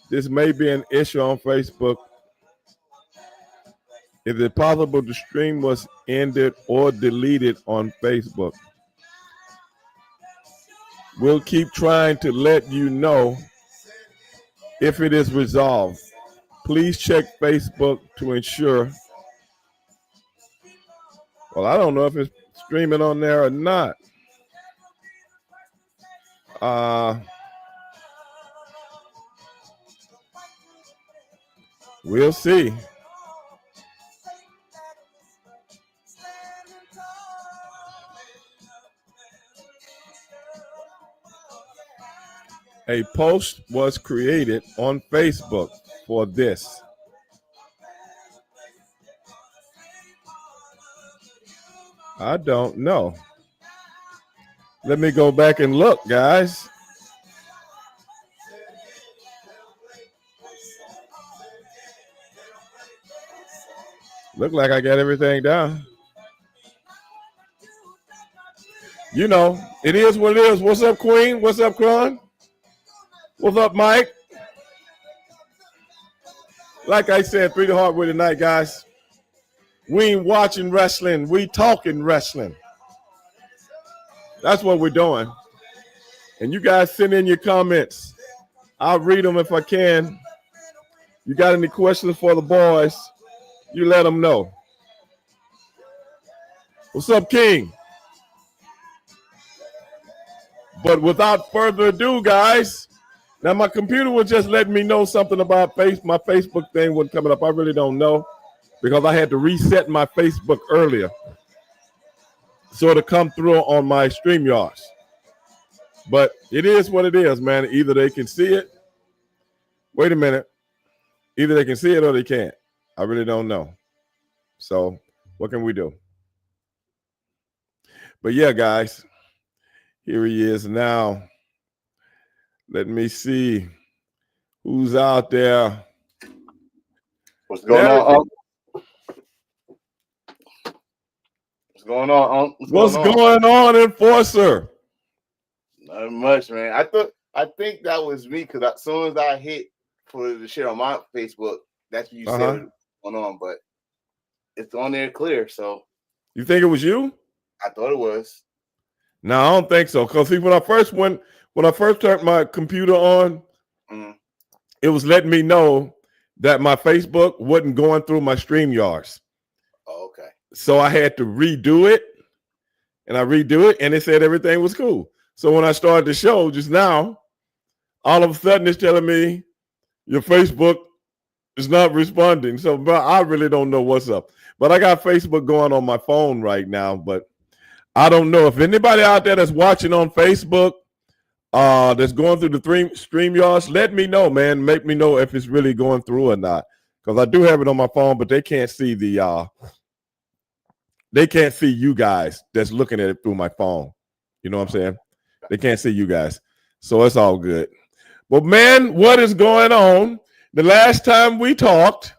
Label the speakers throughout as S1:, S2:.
S1: This may be an issue on Facebook. Is it possible the stream was ended or deleted on Facebook? We'll keep trying to let you know if it is resolved. Please check Facebook to ensure. Well, I don't know if it's streaming on there or not. We'll see. A post was created on Facebook for this. I don't know. Let me go back and look, guys. Look like I got everything down. You know, it is what it is. What's up, Queen? What's up, Cron? What's up, Mike? Like I said, 3 to Hardway tonight, guys. We ain't watching wrestling. We talking wrestling. That's what we're doing. And you guys send in your comments. I'll read them if I can. You got any questions for the boys, you let them know. What's up, King? But without further ado, guys, now my computer was just letting me know something about my Facebook thing wasn't coming up. I really don't know because I had to reset my Facebook earlier so it'll come through on my StreamYards. But it is what it is, man. Either they can see it. Wait a minute. Either they can see it or they can't. I really don't know. So what can we do? But yeah, guys, here he is now. Let me see who's out there.
S2: What's going on? What's going on?
S1: What's going on, Enforcer?
S2: Not much, man. I think that was me because as soon as I hit for the shit on my Facebook, that's what you said was going on. But it's on there clear. So
S1: you think it was you?
S2: I thought it was.
S1: No, I don't think so. Because see, when I first turned my computer on, it was letting me know that my Facebook wasn't going through my StreamYards.
S2: Oh, okay.
S1: So I had to redo it, and I redo it, and it said everything was cool. So when I started the show just now, all of a sudden it's telling me your Facebook is not responding. So bro, I really don't know what's up. But I got Facebook going on my phone right now, but I don't know if anybody out there that's watching on Facebook, that's going through the StreamYards, let me know, man. Make me know if it's really going through or not. Because I do have it on my phone, but they can't see they can't see you guys that's looking at it through my phone. You know what I'm saying? They can't see you guys. So it's all good. But man, what is going on? The last time we talked,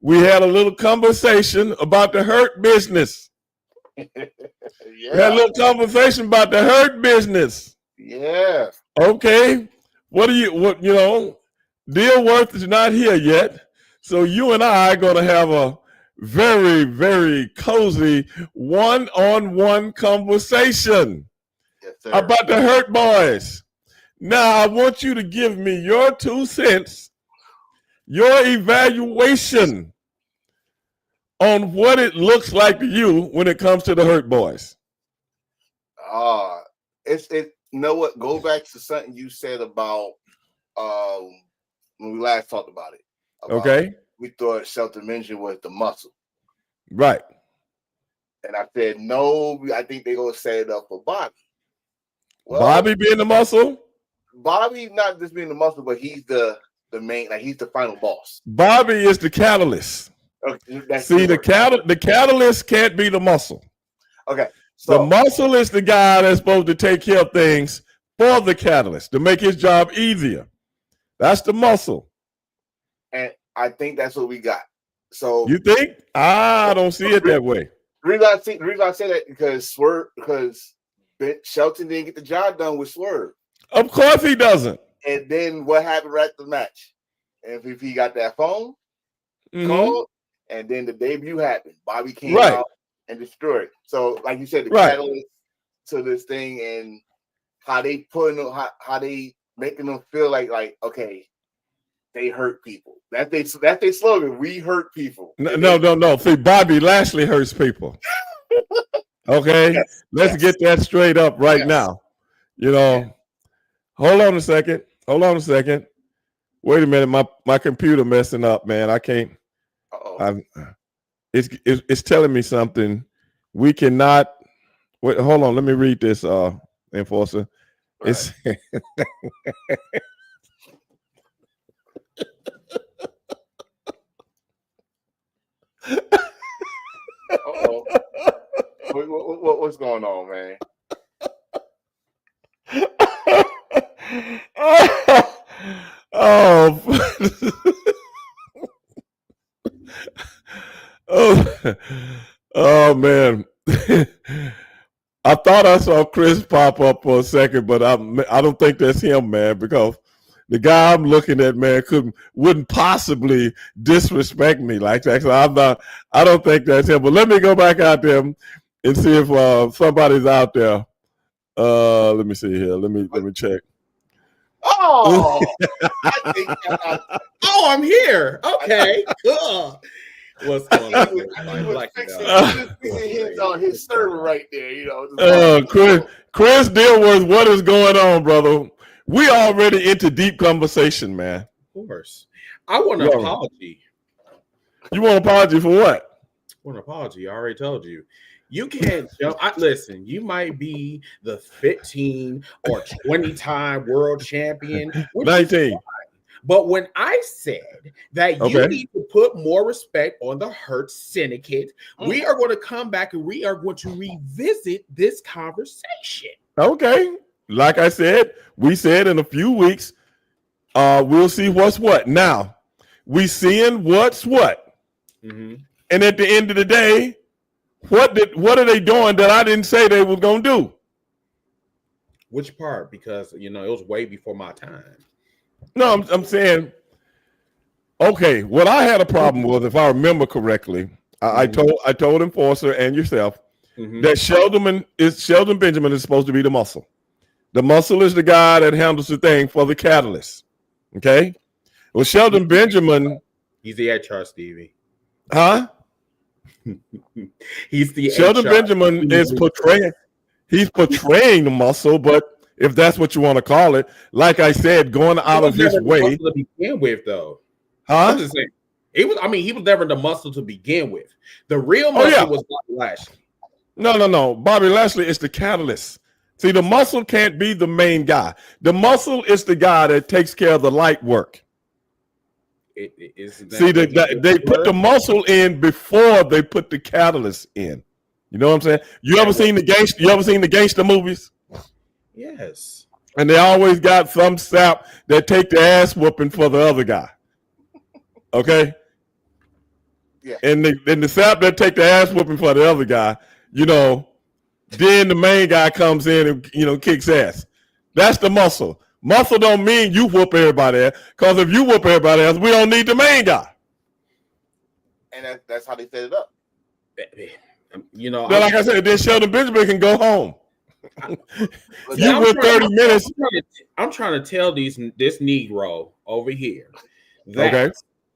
S1: we had a little conversation about the hurt business.
S2: Yeah.
S1: We had a little conversation about the hurt business.
S2: Yeah.
S1: Okay. What Dealworth is not here yet. So you and I are going to have a very, very cozy one-on-one conversation about the Hurt Boys. Now, I want you to give me your 2 cents, your evaluation on what it looks like to you when it comes to the Hurt Boys.
S2: You know what? Go back to something you said about when we last talked about it.
S1: Okay.
S2: We thought Shelton Benjamin was the muscle.
S1: Right.
S2: And I said, no, I think they're going to set it up for Bobby.
S1: Well, Bobby being the muscle?
S2: Bobby not just being the muscle, but he's the main, like he's the final boss.
S1: Bobby is the catalyst.
S2: Okay,
S1: see, the catalyst can't be the muscle.
S2: Okay. So
S1: the muscle is the guy that's supposed to take care of things for the catalyst to make his job easier. That's the muscle.
S2: And I think that's what we got. So
S1: you think? I don't see it that way.
S2: The reason I say that because Shelton didn't get the job done with Swerve.
S1: Of course he doesn't.
S2: And then what happened right after the match? MVP got that phone
S1: Mm-hmm.
S2: called, and then the debut happened. Bobby came
S1: Right.
S2: out and destroyed. So, like you said, the
S1: Right.
S2: catalyst to this thing and how they putting them, how they making them feel like okay, they hurt people. That's their slogan. We hurt people.
S1: No. See, Bobby Lashley hurts people. Okay,
S2: Yes,
S1: let's get that straight up right now. You know, hold on a second. Wait a minute, my computer messing up, man. I can't. It's telling me something. We cannot. Wait, hold on. Let me read this, Enforcer. Right. It's
S2: what's going on, man?
S1: Oh man. I thought I saw Chris pop up for a second, but I don't think that's him, man, because the guy I'm looking at, man, wouldn't possibly disrespect me like that. So I don't think that's him. But let me go back out there and see if somebody's out there. Let me see here. Let me check.
S2: Oh,
S3: I'm here. Okay, cool. What's going on?
S2: He's on his server right there, you know.
S1: Chris Dilworth, what is going on, brother? We already into deep conversation, man.
S3: Of course. I want an apology.
S1: You want an apology for what?
S3: I want an apology. I already told you. You can't jump. Listen, you might be the 15 or 20-time world champion.
S1: 19.
S3: But when I said that you need to put more respect on the Hurt Syndicate, we are going to come back and we are going to revisit this conversation.
S1: Okay. Like I said, we said in a few weeks, we'll see what's what. Now, we seeing what's what. Mm-hmm. And at the end of the day, what are they doing that I didn't say they was going to do?
S3: Which part? Because, it was way before my time.
S1: No, I'm saying, okay, what I had a problem with, if I remember correctly, I told Enforcer and yourself that Sheldon Benjamin is supposed to be the muscle. The muscle is the guy that handles the thing for the catalyst. Okay? Well, Sheldon Benjamin.
S3: He's the HR, Stevie.
S1: Huh?
S3: He's the
S1: Sheldon
S3: HR.
S1: Benjamin is portraying the muscle, but if that's what you want to call it, like I said, going out of his way
S3: to begin with, though.
S1: Huh?
S3: I'm just saying, he was never the muscle to begin with. The real muscle was Bobby Lashley.
S1: No. Bobby Lashley is the catalyst. See, the muscle can't be the main guy. The muscle is the guy that takes care of the light work. They put the muscle in before they put the catalyst in. You know what I'm saying? You ever seen the gangster movies?
S3: Yes.
S1: And they always got some sap that take the ass whooping for the other guy. Okay?
S2: Yeah.
S1: And the sap that take the ass whooping for the other guy, then the main guy comes in and, kicks ass. That's the muscle. Muscle don't mean you whoop everybody ass, because if you whoop everybody ass, we don't need the main guy.
S2: And that's how they set it up.
S1: Like I said, then Sheldon Benjamin can go home. You were 30 minutes.
S3: I'm trying to tell this Negro over here that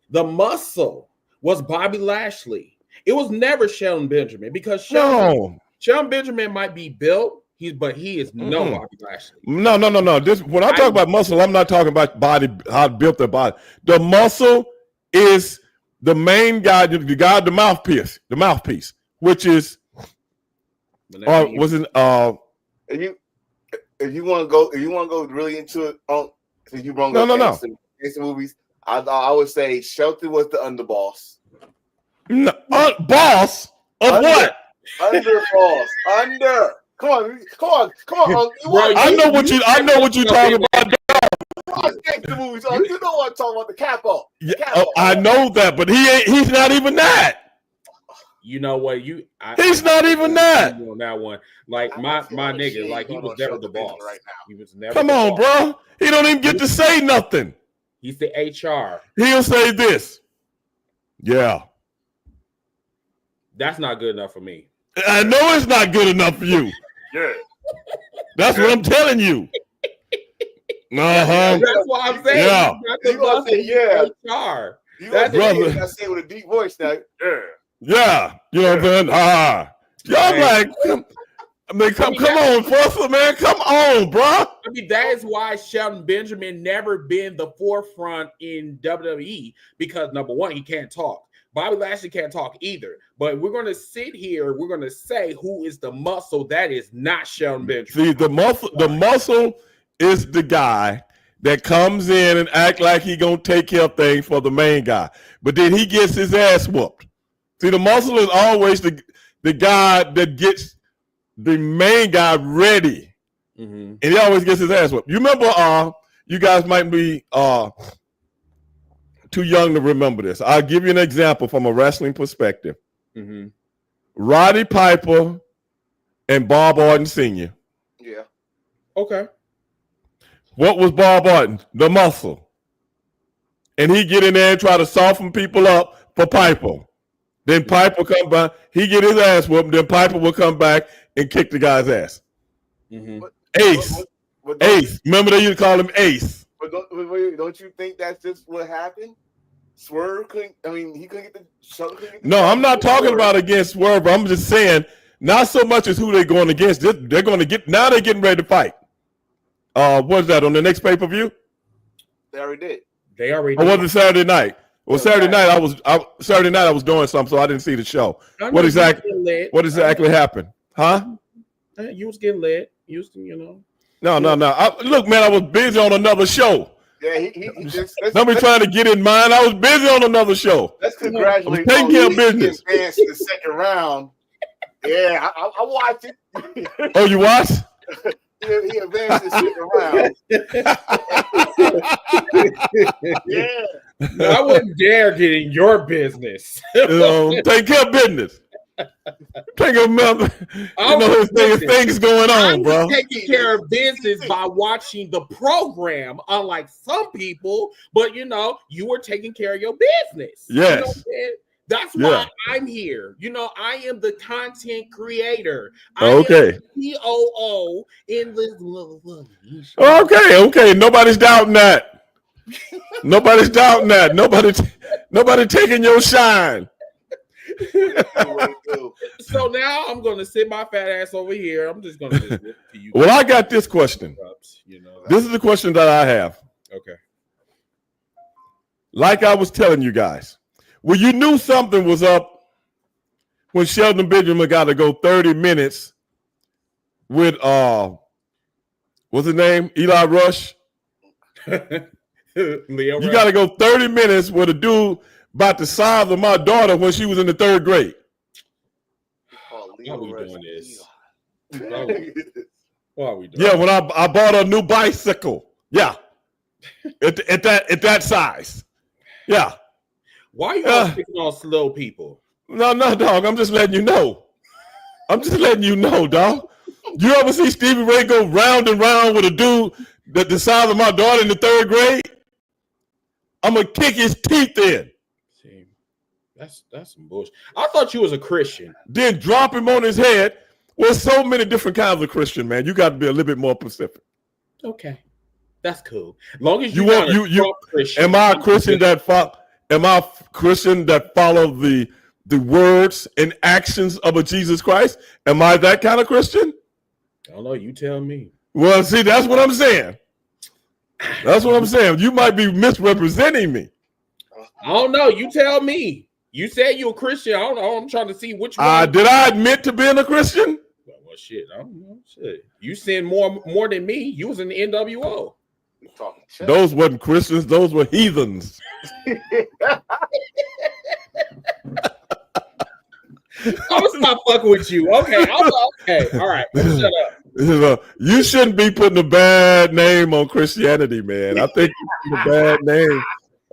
S3: the muscle was Bobby Lashley. It was never Sheldon Benjamin, because Sheldon Benjamin might be built, but he is no Bobby Lashley.
S1: No. When I talk about muscle, I'm not talking about body, how to build the body. The muscle is the main guy, the guy, the mouthpiece, which is
S2: If you want to go really into it, since you brought up gangster movies, I would say Shelton was the underboss.
S1: No, boss of what?
S2: Underboss. Under. Come on.
S1: I know what you're talking about.
S2: Gangster movies. You know what I'm talking about? The capo.
S1: I know that, but he's not even that.
S3: You know what?
S1: He's not even that.
S3: On that one, like my nigga, like he was never the boss. Right now. He was never.
S1: Come on, bro. He don't even get to say nothing.
S3: He's the HR.
S1: He'll say this. Yeah.
S3: That's not good enough for me.
S1: I know it's not good enough for you.
S2: Yeah.
S1: That's what I'm telling you.
S3: That's what I'm saying.
S1: Yeah.
S2: You gonna say yeah.
S3: HR.
S2: That's
S1: brother.
S2: I say with a deep voice now. Yeah.
S1: Yeah. You know what I'm saying? Y'all like, come on, Fussler, man. Come on, bro.
S3: I mean, that is why Shelton Benjamin never been the forefront in WWE because number one, he can't talk. Bobby Lashley can't talk either. But we're going to sit here. We're going to say who is the muscle. That is not Shelton Benjamin.
S1: See, the muscle is the guy that comes in and act like he gonna take care of things for the main guy, but then he gets his ass whooped. See, the muscle is always the guy that gets the main guy ready, and he always gets his ass whooped. You remember? You guys might be too young to remember this. I'll give you an example from a wrestling perspective. Roddy Piper and Bob Orton Sr.
S2: Yeah.
S3: Okay.
S1: What was Bob Orton? The muscle. And he get in there and try to soften people up for Piper. Then Piper come by, he get his ass whooped, then Piper will come back and kick the guy's ass. Ace. Ace. Remember they used to call him Ace.
S2: But don't you think that's just what happened? Swerve couldn't, he couldn't get the
S1: No, I'm not talking about against Swerve, but I'm just saying, not so much as who they're going against. They're going to get, now they're getting ready to fight. What's that on the next pay-per-view?
S2: They already did.
S3: They already
S1: did. Or was it Saturday night? Well, Saturday night I was doing something, so I didn't see the show. What exactly happened? Huh?
S3: You was getting led. You was,
S1: No. Look, man, I was busy on another show.
S2: Yeah, he just.
S1: Don't be trying to get in mine. I was busy on another show.
S2: Let's congratulate.
S1: Taking care of business.
S2: Advanced to the second round. Yeah, I watched it.
S1: Oh, you watched?
S2: He advanced the second round. Yeah.
S3: No, I wouldn't dare get in your business.
S1: Take care of business. Take a member. There's things going on, bro.
S3: Taking care of business by watching the program, unlike some people. But you were taking care of your business.
S1: Yes.
S3: That's why I'm here. I am the content creator.
S1: Okay.
S3: I am the COO in this.
S1: Okay. Nobody's doubting that. Nobody's doubting that. Nobody taking your shine.
S3: So now I'm going to sit my fat ass over here. I'm just going to listen to you.
S1: Well, I got this question. This is the question that I have.
S3: Okay.
S1: Like I was telling you guys. Well, you knew something was up when Shelton Benjamin got to go 30 minutes with what's his name? Eli Rush.
S3: Leo
S1: you got to go 30 minutes with a dude about the size of my daughter when she was in the 3rd grade.
S3: Why are we doing this? Why are we doing?
S1: Yeah, when I bought a new bicycle. Yeah, at that size. Yeah.
S3: Why are you always picking on slow people?
S1: No, dog. I'm just letting you know. Dog. You ever see Stevie Ray go round and round with a dude that the size of my daughter in the 3rd grade? I'm gonna kick his teeth in.
S3: See, that's some bullshit. I thought you was a Christian.
S1: Then drop him on his head. Well, so many different kinds of Christian, man. You got to be a little bit more specific.
S3: Okay, that's cool. As long as
S1: you Christian. Am I a Christian that follow the words and actions of a Jesus Christ? Am I that kind of Christian?
S3: I don't know. You tell me.
S1: Well, see, that's what I'm saying. You might be misrepresenting me.
S3: I don't know. You tell me. You said you're a Christian. I don't know. I'm trying to see which one.
S1: Did I admit to being a Christian?
S3: Well, shit. I don't know. Shit. You sin more than me. You was in the NWO.
S1: Those wasn't Christians. Those were heathens.
S3: I'm gonna stop fucking with you. Okay. Okay. All right. Shut up.
S1: You shouldn't be putting a bad name on Christianity, man. I think you put a bad name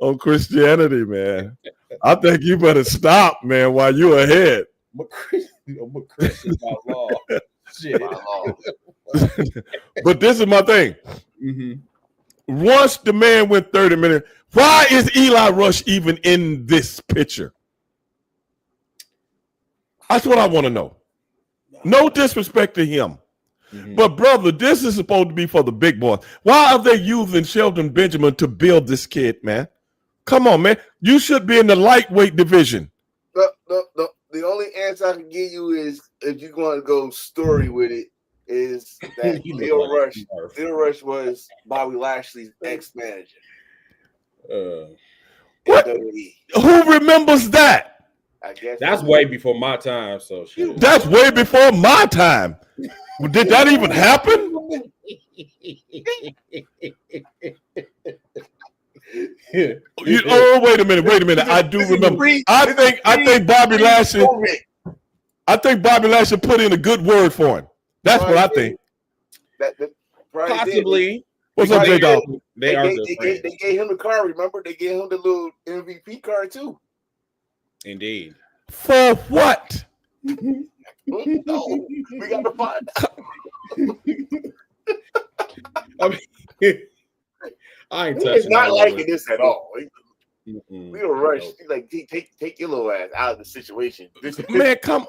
S1: on Christianity, man. I think you better stop, man, while you're ahead.
S3: I'm a Christian by law. Shit.
S1: But this is my thing. once the man went 30 minutes, why is Eli Rush even in this picture? That's what I want to know. No disrespect to him. Mm-hmm. But, brother, this is supposed to be for the big boys. Why are they using Shelton Benjamin to build this kid, man? Come on, man. You should be in the lightweight division.
S2: The only answer I can give you is, if you're going to go story with it, is that Leo Rush was Bobby Lashley's ex-manager.
S1: What? Who remembers that?
S2: I guess
S3: that's way before my time. So shit.
S1: That's way before my time. Did that even happen? Wait a minute. I do remember. I think Bobby Lashley. I think Bobby Lashley put in a good word for him. That's what I think.
S3: Possibly.
S1: What's up, J Dog?
S2: They gave him the card. Remember, they gave him the little MVP card too.
S3: Indeed.
S1: For what?
S2: No, we got to find out.
S3: I ain't touching.
S2: He's not liking this at all. Leo Rush, he's like, take your little ass out of the situation.
S1: Man, come.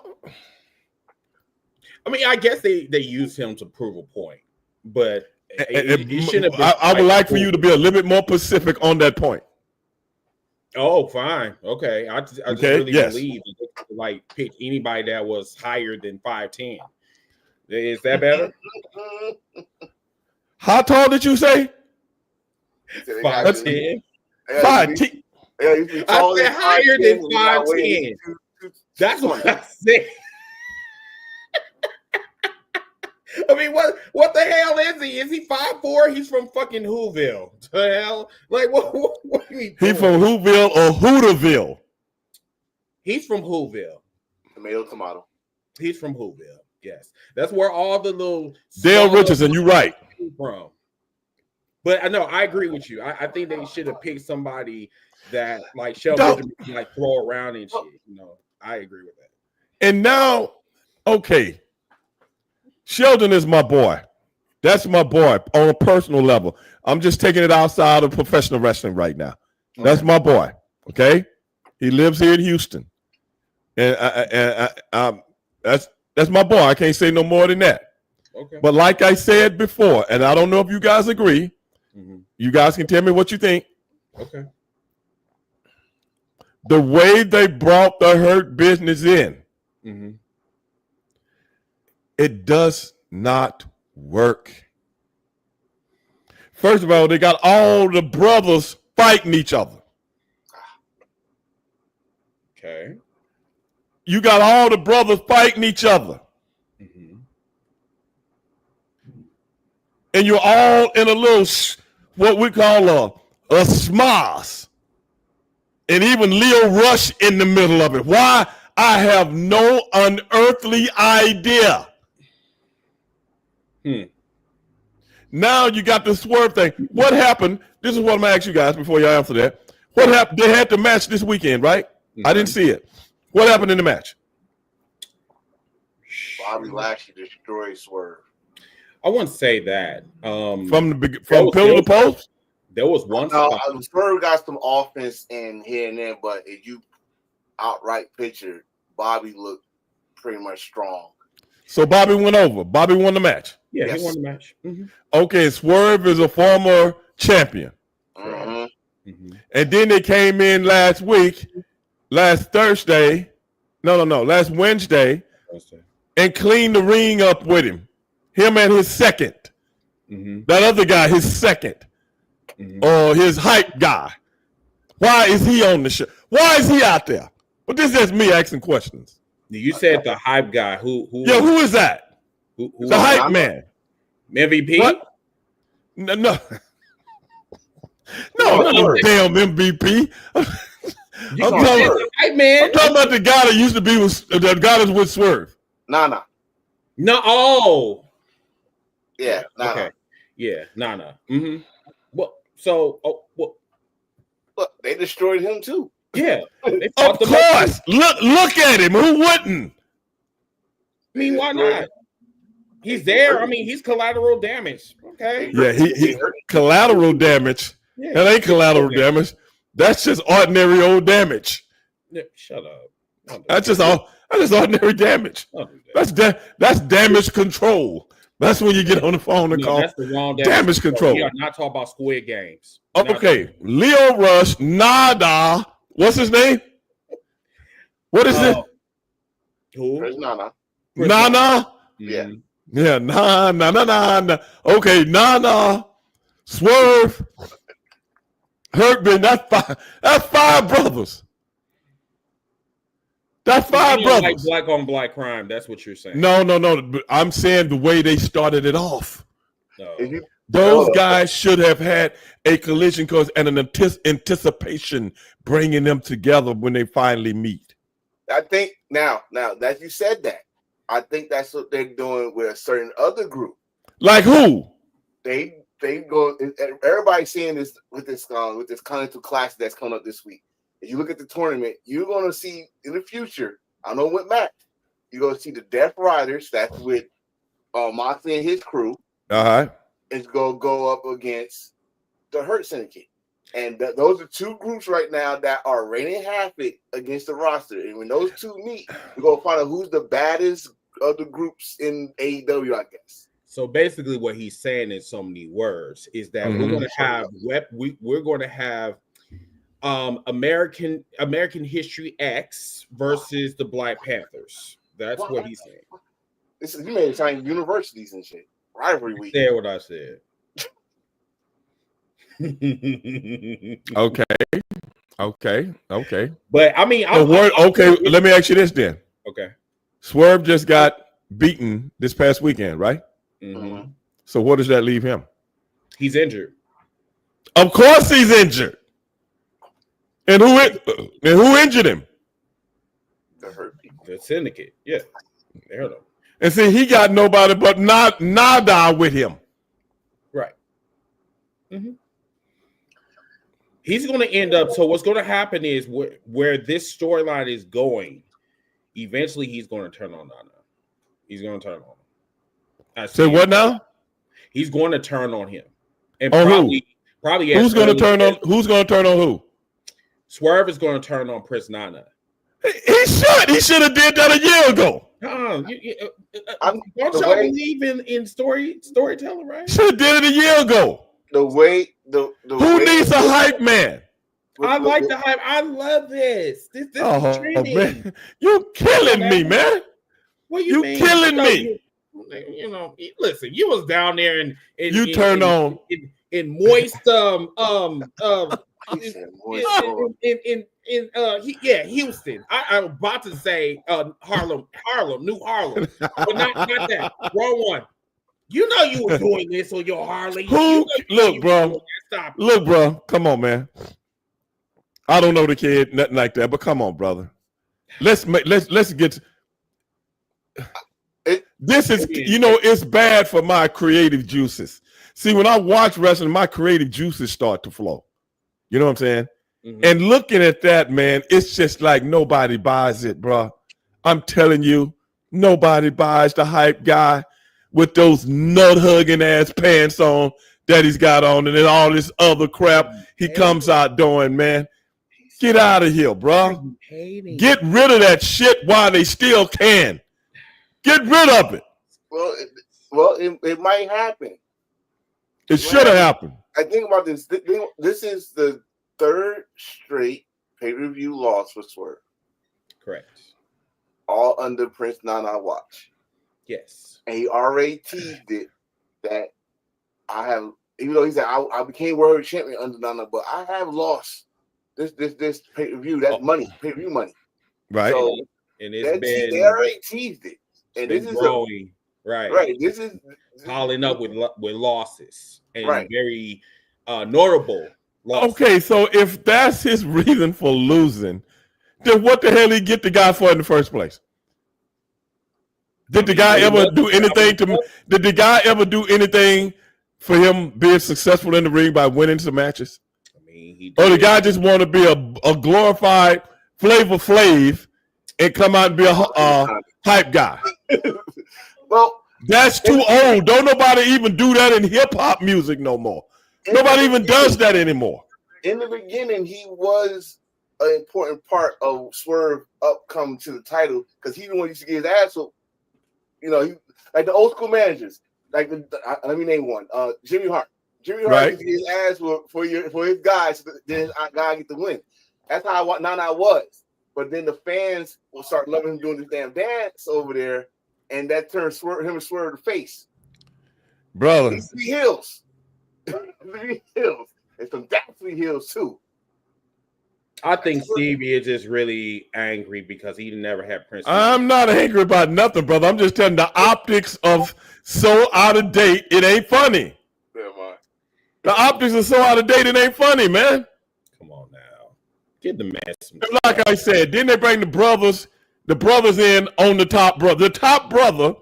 S3: I mean, I guess they used him to prove a point, but it shouldn't have been.
S1: I would like for you to be a little bit more specific on that point.
S3: Oh, fine. Okay. I just really believe like pick anybody that was higher than 5'10". Is that better?
S1: How tall did you say?
S3: 5'10".
S1: 5'10".
S3: I said higher than 5'10". That's what I said. I mean, what the hell is he? Is he 5'4"? He's from fucking Whoville. The hell? Like, what are you doing?
S1: He from Whoville or Hooterville?
S3: He's from Whoville.
S2: Tomato.
S3: He's from Whoville. Yes, that's where all the little
S1: Dale Richardson. You right.
S3: From. But I know I agree with you. I think they should have picked somebody that like Shelton like throw around and shit. You know, I agree with that.
S1: And now, okay. Sheldon is my boy. That's my boy on a personal level. I'm just taking it outside of professional wrestling right now. That's my boy. Okay, he lives here in Houston, and that's my boy. I can't say no more than that.
S3: Okay.
S1: But like I said before, and I don't know if you guys agree. Mm-hmm. You guys can tell me what you think.
S3: Okay.
S1: The way they brought the Hurt Business in. Mm-hmm. It does not work. First of all, they got all the brothers fighting each other.
S3: Okay.
S1: You got all the brothers fighting each other. Mm-hmm. And you're all in a little, what we call a smosh. And even Leo Rush in the middle of it. Why? I have no unearthly idea. Now you got the Swerve thing. What happened? This is what I'm going to ask you guys before y'all answer that. What happened? They had the match this weekend, right? Mm-hmm. I didn't see it. What happened in the match?
S2: Bobby Lashley destroyed Swerve.
S3: I wouldn't say that.
S1: From pillar to post?
S3: There was one.
S2: Swerve got some offense in here and there, but if you outright picture, Bobby looked pretty much strong.
S1: So Bobby went over. Bobby won the match.
S3: Yeah, yes. He won the match. Mm-hmm.
S1: Okay, Swerve is a former champion. Mm-hmm. Mm-hmm. And then they came in last Wednesday, and cleaned the ring up with him. Him and his second. Mm-hmm. That other guy, his second. Mm-hmm. Or his hype guy. Why is he on the show? Why is he out there? But this is me asking questions.
S3: You said the hype guy. Who
S1: is that?
S3: Who
S1: the hype man?
S3: MVP?
S1: What? No. No, damn MVP. I'm talking about the guy that used to be with the guy that's with Swerve.
S2: Nah.
S3: No. Oh.
S2: Yeah. Nah.
S3: Okay. Yeah. Nah. Mm-hmm. Well, so
S2: look, they destroyed him too.
S3: Yeah.
S1: Of course. Look at him. Who wouldn't?
S3: I mean, why not? He's there. I mean, he's collateral damage. Okay.
S1: Yeah, he collateral damage.
S3: Yeah.
S1: That ain't collateral damage. That's just ordinary old damage.
S3: Yeah, shut up.
S1: That's just ordinary damage. That's damage control. That's when you get on the phone and call.
S3: That's the wrong
S1: damage control.
S3: We are not talking about Squid Games.
S1: Okay, Leo Rush, Nada. What's his name? What is it?
S2: Who? There's Nana.
S1: Nana.
S2: Yeah.
S1: Yeah. Nah. Okay, Nana. Swerve. Hurtman. That's five brothers. That's five brothers.
S3: Like black on black crime. That's what you're saying.
S1: No. I'm saying the way they started it off.
S3: No.
S1: Those guys should have had a collision course and an anticipation bringing them together when they finally meet.
S2: I think now that you said that, I think that's what they're doing with a certain other group.
S1: Like who?
S2: They go. Everybody's seeing this with this Continental Classic that's coming up this week. If you look at the tournament, you're going to see in the future. I know with Matt, you're going to see the Death Riders. That's with Moxley and his crew. It's going to go up against the Hurt Syndicate. And those are two groups right now that are raining havoc against the roster. And when those two meet, we're going to find out who's the baddest of the groups in AEW, I guess.
S3: So basically what he's saying in so many words is that we're going to have American History X versus the Black Panthers. That's what he's saying.
S2: You made it sound universities and shit. Rivalry week.
S3: Say what I said.
S1: Okay.
S3: But I mean,
S1: let me ask you this then.
S3: Okay.
S1: Swerve just got beaten this past weekend, right?
S3: Mm-hmm.
S1: So what does that leave him?
S3: He's injured.
S1: Of course he's injured. And who injured him?
S2: The Hurt people.
S3: The Syndicate. Yeah. They hurt him.
S1: And see, he got nobody but Nada with him.
S3: Right. Mm-hmm. He's going to end up. So what's going to happen is where this storyline is going. Eventually, he's going to turn on Nana. He's going to turn on him.
S1: Say what now?
S3: He's going to turn on him. And
S1: who? Who's going to turn on? Who's going to turn on who?
S3: Swerve is going to turn on Prince Nana.
S1: He should have did that a year ago.
S3: Don't y'all believe in storytelling, right?
S1: Should have did it a year ago.
S2: Who
S1: needs a hype man?
S3: I like the hype. I love this. This is trending.
S1: Man. You're killing me, man.
S3: What you mean?
S1: Killing me.
S3: Listen, you was down there and
S1: you turned on
S3: in moist Houston. I'm about to say Harlem, New Harlem, but not that. Wrong one. You know you were doing this on your Harley.
S1: Look, bro. Come on, man. I don't know the kid, nothing like that, but come on, brother. Let's get. This is, it's bad for my creative juices. See, when I watch wrestling, my creative juices start to flow. You know what I'm saying? Mm-hmm. And looking at that, man, it's just like nobody buys it, bro. I'm telling you, nobody buys the hype guy with those nut-hugging ass pants on that he's got on and then all this other crap he comes out doing, man. Get out of here, bro. Get rid of that shit while they still can. Get rid of it.
S2: Well, it might happen.
S1: It should have happened.
S2: I think about this. This is the third straight pay-per-view loss for Swerve.
S3: Correct.
S2: All under Prince Nana watch.
S3: Yes.
S2: And he already teased it that I have, even though he said I became world champion under Nana, but I have lost this pay-per-view. That's money, pay-per-view money.
S1: Right.
S2: So
S3: and they
S2: already teased it. And this is
S3: growing. Right.
S2: This is
S3: piling up with losses and very notable losses.
S1: Okay, so if that's his reason for losing, then what the hell he get the guy for in the first place? Did the guy ever do anything Did the guy ever do anything for him being successful in the ring by winning some matches? Or the guy just want to be a glorified Flavor Flav and come out and be a hype guy?
S2: Well,
S1: That's too old. Don't nobody even do that in hip hop music no more. Nobody even does that anymore.
S2: In the beginning, he was an important part of Swerve coming to the title because he the one used to get his ass whooped. You know, he, like the old school managers. Like let me name one. Jimmy Hart. Jimmy Hart used to get his ass whooped for his guys. So then our guy get the win. That's how I was. But then the fans will start loving him doing this damn dance over there, and that turns him and Swerve the face.
S1: Brother.
S2: 3 Hills. 3 Hills. And some that 3 Hills too.
S3: I think Stevie is just really angry because he never had Prince.
S1: I'm not angry about nothing, brother. I'm just telling the optics of so out of date, it ain't funny.
S2: Yeah, man.
S1: The optics are so out of date, it ain't funny, man.
S3: Come on now. Get the man some
S1: like I said, then they bring the brothers in on the top brother. The top brother,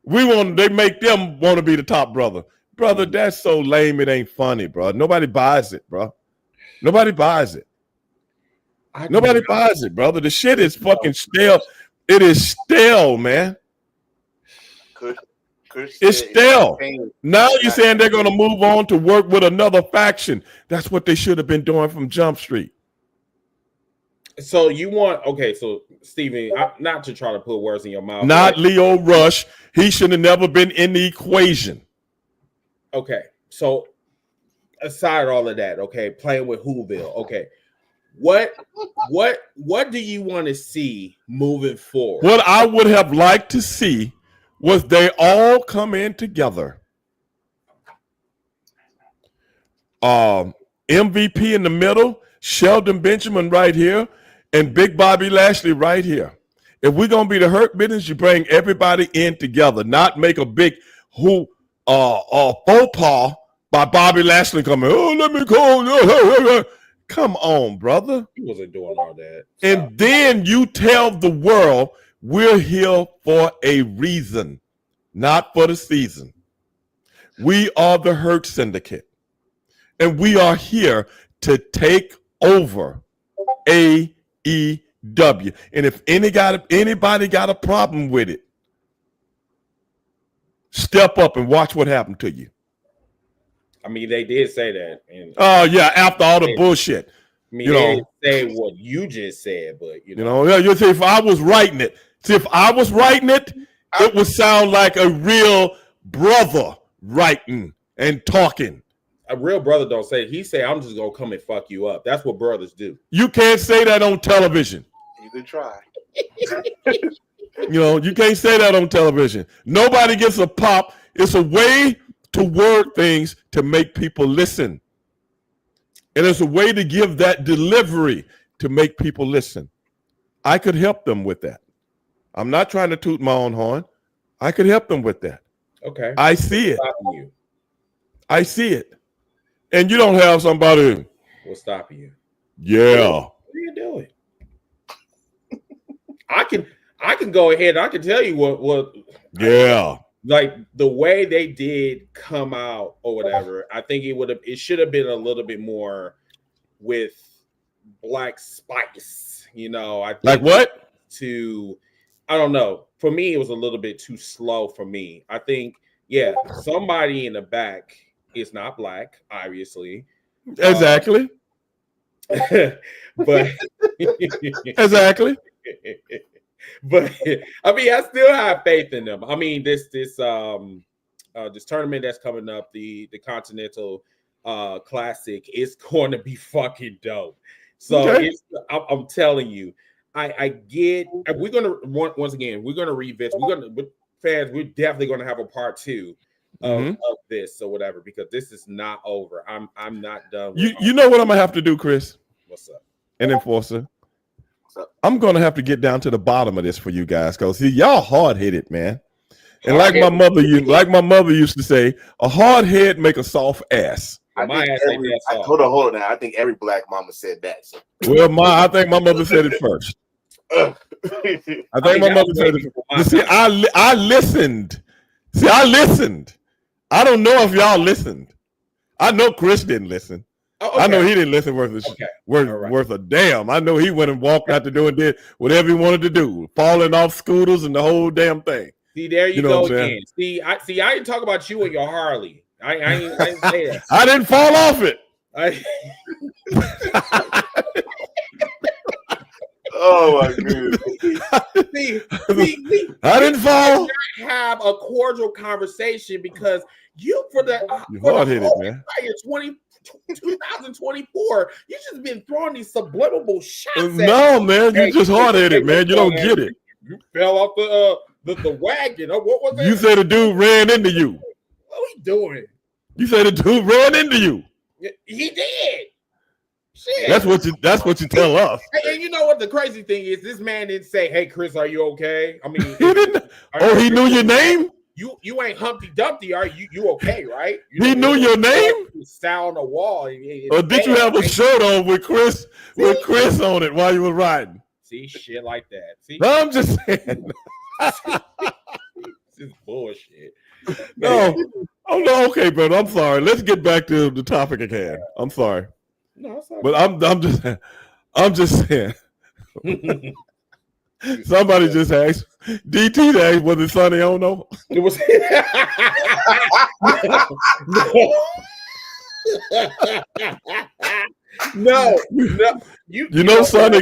S1: they make them want to be the top brother. Brother, that's so lame, it ain't funny, bro. Nobody buys it, bro. Nobody buys it. Nobody buys it, brother. The shit is fucking stale. It is stale, man. It's stale. Now you're saying they're going to move on to work with another faction. That's what they should have been doing from Jump Street.
S3: So so Steven, not to try to put words in your mouth.
S1: Not Leo Rush. He should have never been in the equation.
S3: Okay, so aside all of that, okay, playing with Whoville, okay. What do you want to see moving forward?
S1: What I would have liked to see was they all come in together. MVP in the middle, Sheldon Benjamin right here, and Big Bobby Lashley right here. If we're gonna be the Hurt Business, you bring everybody in together, not make a big faux pas by Bobby Lashley coming. Oh, let me go. Come on, brother.
S3: He wasn't doing all that.
S1: And then you tell the world we're here for a reason, not for the season. We are the Hurt Syndicate, and we are here to take over AEW. And if anybody got a problem with it, step up and watch what happened to you.
S3: I mean, they did say that.
S1: Oh, yeah, after all the bullshit.
S3: I mean, they didn't say what you just said, but, you know.
S1: You see, if I was writing it, it would sound like a real brother writing and talking.
S3: A real brother don't say, he say, I'm just going to come and fuck you up. That's what brothers do.
S1: You can't say that on television.
S2: You can try.
S1: You can't say that on television. Nobody gets a pop. It's a way to word things to make people listen. And it's a way to give that delivery to make people listen. I could help them with that. I'm not trying to toot my own horn. I could help them with that.
S3: Okay.
S1: I see it. I see it. And you don't have somebody.
S3: What's stopping you?
S1: Yeah.
S3: What are you doing? I can go ahead. I can tell you what.
S1: Yeah.
S3: Like the way they did come out or whatever, I think it should have been a little bit more with black spice, I think
S1: like what?
S3: I don't know. For me, it was a little bit too slow for me. I think, somebody in the back is not black, obviously.
S1: Exactly.
S3: But
S1: exactly.
S3: But I mean, I still have faith in them. I mean, this tournament that's coming up, the Continental Classic, is going to be fucking dope. So I'm telling you, I get. We're gonna once again. We're gonna revisit. We're definitely gonna have a part 2 of this or whatever, because this is not over. I'm not done.
S1: You know what I'm gonna have to do, Chris?
S3: What's up?
S1: An enforcer. I'm gonna have to get down to the bottom of this for you guys, because see, y'all hard-headed, man. And like my mother used to say, a hard head make a soft ass.
S2: Hold on now. I think every black mama said that. So.
S1: Well, I think my mother said it first. I think my mother said it first. See, I listened. See, I listened. I don't know if y'all listened. I know Chris didn't listen. Oh, okay. I know he didn't listen worth a damn. I know he went and walked out the door and did whatever he wanted to do, falling off scooters and the whole damn thing.
S3: See, there you go again. See, I didn't talk about you and your Harley. I didn't say that.
S1: I didn't fall off it.
S2: Oh my goodness!
S1: I didn't fall.
S3: Have a cordial conversation because you
S1: hard-headed, man.
S3: 2024, you just been throwing these subliminal shots.
S1: No, man, you're just hard-headed, man. You don't get it.
S3: You fell off the wagon. What was that?
S1: You say the dude ran into you.
S3: What are we doing?
S1: You say the dude ran into you.
S3: He did. Shit.
S1: That's what you tell us.
S3: And you know what the crazy thing is? This man didn't say, "Hey, Chris, are you okay?" I mean,
S1: he didn't. He knew your name.
S3: You ain't Humpty Dumpty, are you? You okay, right?
S1: He knew your name.
S3: Sat on the wall.
S1: Or did you have a shirt on with Chris on it while you were riding?
S3: See, shit like that. See,
S1: no, I'm just saying.
S3: This is bullshit.
S1: No. Oh no. Okay, brother. I'm sorry. Let's get back to the topic at hand. I'm sorry.
S3: No,
S1: but I'm just saying. Somebody just asked DT asked, was it sunny? I don't know.
S3: It was. No. You know,
S1: Sonny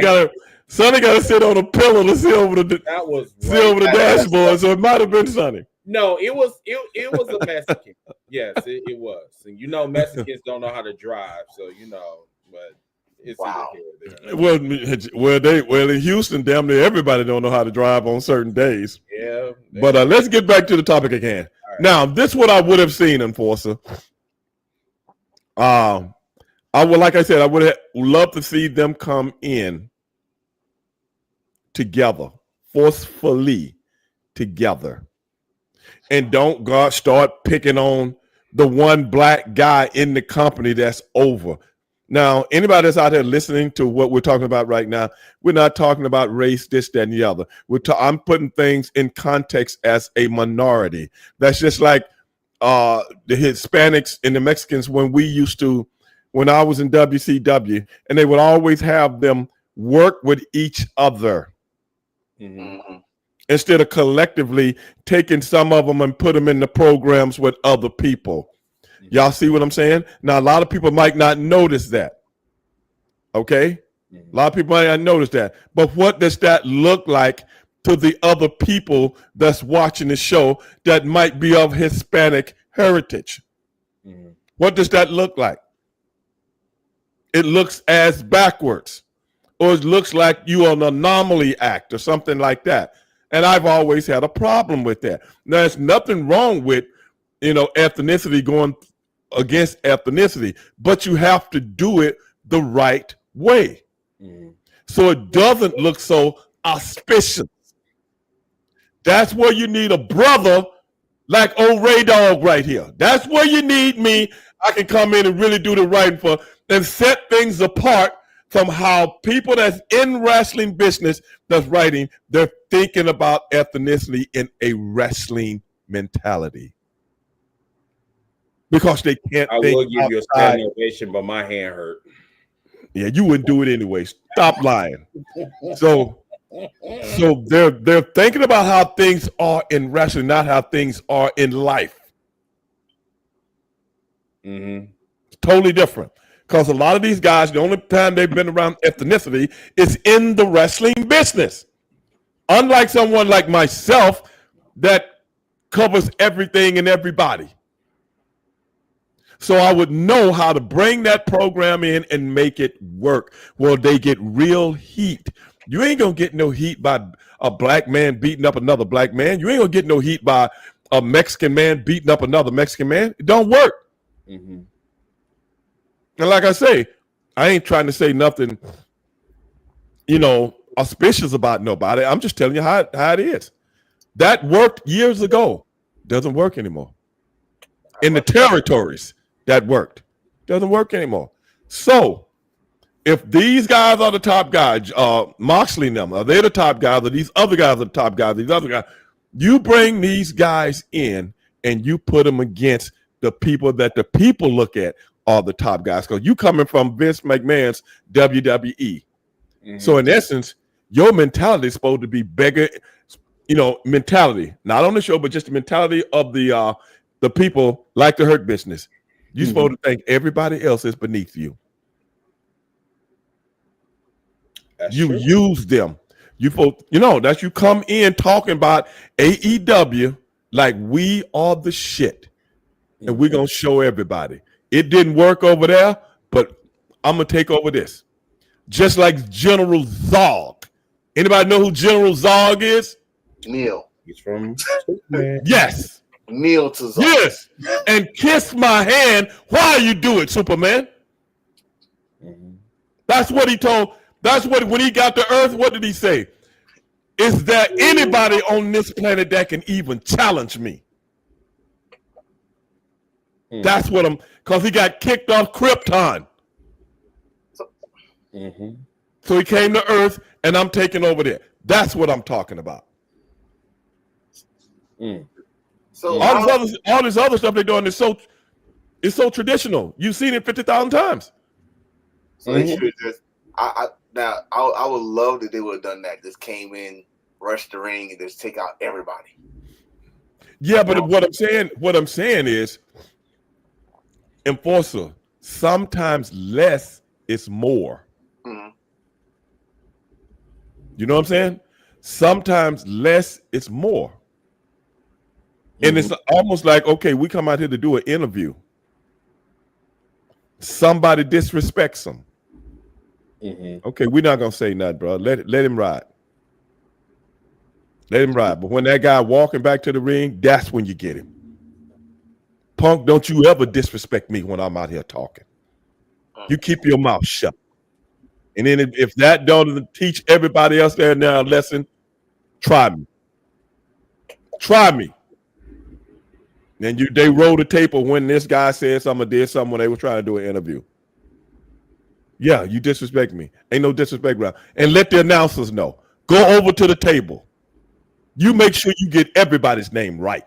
S1: gotta sit on a pillow to see over the dashboard. So it might have been sunny.
S3: No, it was a Mexican. Yes, it was. And you know, Mexicans don't know how to drive, so you know, but it's
S1: well, in Houston, damn near everybody don't know how to drive on certain days.
S3: Yeah.
S1: But let's get back to the topic again. Right. Now, this is what I would have seen, Enforcer. I would, like I said, I would have loved to see them come in together, forcefully together. And don't start picking on the one black guy in the company that's over. Now, anybody that's out there listening to what we're talking about right now, we're not talking about race, this, that, and the other. I'm putting things in context as a minority. That's just like the Hispanics and the Mexicans when I was in WCW, and they would always have them work with each other. Mm-hmm. Instead of collectively taking some of them and put them in the programs with other people. Y'all see what I'm saying? Now, a lot of people might not notice that. Okay? A lot of people might not notice that. But what does that look like to the other people that's watching the show that might be of Hispanic heritage? Mm-hmm. What does that look like? It looks as backwards. Or it looks like you are an anomaly act or something like that. And I've always had a problem with that. Now, there's nothing wrong with, ethnicity going against ethnicity, but you have to do it the right way. Mm-hmm. So it doesn't look so auspicious. That's where you need a brother like old Ray Dog right here. That's where you need me. I can come in and really do the writing and set things apart from how people that's in wrestling business that's writing, they're thinking about ethnicity in a wrestling mentality. Because they can't
S3: I will give you a standing ovation, but my hand hurt.
S1: Yeah, you wouldn't do it anyway. Stop lying. So they're thinking about how things are in wrestling, not how things are in life. Mm-hmm. Totally different. Because a lot of these guys, the only time they've been around ethnicity is in the wrestling business. Unlike someone like myself that covers everything and everybody. So I would know how to bring that program in and make it work. Well, they get real heat. You ain't going to get no heat by a black man beating up another black man. You ain't going to get no heat by a Mexican man beating up another Mexican man. It don't work. Mm-hmm. And like I say, I ain't trying to say nothing, auspicious about nobody. I'm just telling you how it is. That worked years ago. Doesn't work anymore. In the territories, that worked. Doesn't work anymore. So, if these guys are the top guys, Moxley and them, are they the top guys, or these other guys are the top guys, these other guys, you bring these guys in and you put them against the people that the people look at are the top guys, because you coming from Vince McMahon's WWE. Mm-hmm. So in essence, your mentality is supposed to be bigger mentality, not on the show, but just the mentality of the people like the hurt business. You're supposed to think everybody else is beneath you.
S3: That's
S1: you
S3: true.
S1: use them. That you come in talking about AEW like we are the shit, and we're gonna show everybody. It didn't work over there, but I'm gonna take over this. Just like General Zog. Anybody know who General Zog is?
S2: Neil.
S3: He's from Superman.
S1: Yes.
S2: Neil to Zog.
S1: Yes. And kiss my hand while you do it, Superman. That's what he told. That's what, when he got to Earth, what did he say? Is there anybody on this planet that can even challenge me? That's what because he got kicked off Krypton. So he came to Earth, and I'm taking over there. That's what I'm talking about.
S2: So
S1: all this other stuff they're doing is so traditional. You've seen it 50,000 times.
S2: So they should just. I would love that they would have done that. Just came in, rushed the ring, and just take out everybody.
S1: Yeah, but what I'm saying is, Enforcer, sometimes less is more. You know what I'm saying? Sometimes less is more. And it's almost like, okay, we come out here to do an interview. Somebody disrespects them. Okay, we're not gonna say nothing, bro. Let him ride. Let him ride. But when that guy walking back to the ring, that's when you get him. Punk, don't you ever disrespect me when I'm out here talking. You keep your mouth shut. And then if that don't teach everybody else there now a lesson, try me. Try me. Then they roll the tape of when this guy said something or did something when they were trying to do an interview. Yeah, you disrespect me. Ain't no disrespect around. And let the announcers know. Go over to the table. You make sure you get everybody's name right.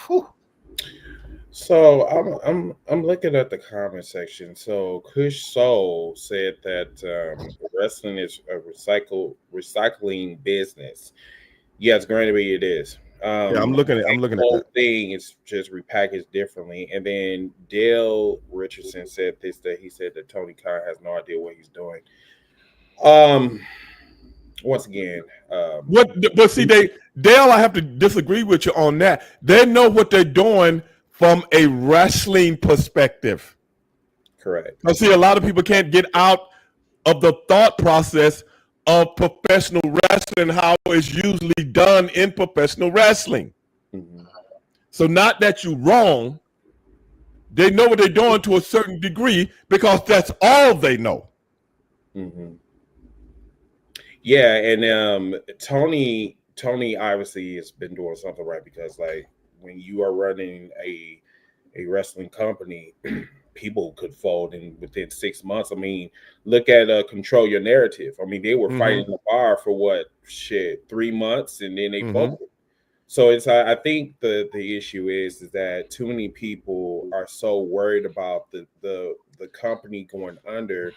S2: Whew.
S3: So I'm looking at the comment section. So Kush Soul said that wrestling is a recycling business. Yes, granted, it is.
S1: I'm looking at
S3: the whole thing is just repackaged differently. And then Dale Richardson said that he said that Tony Khan has no idea what he's doing. Once again,
S1: but see, Dale, I have to disagree with you on that. They know what they're doing from a wrestling perspective.
S3: Correct.
S1: I see a lot of people can't get out of the thought process of professional wrestling, how it's usually done in professional wrestling. So not that you're wrong. They know what they're doing to a certain degree because that's all they know.
S3: Yeah, and Tony obviously has been doing something right because, like, when you are running a wrestling company, people could fold within 6 months. I mean, look at Control Your Narrative. I mean, they were fighting the bar for 3 months, and then they folded. So I think the issue is that too many people are so worried about the company going under,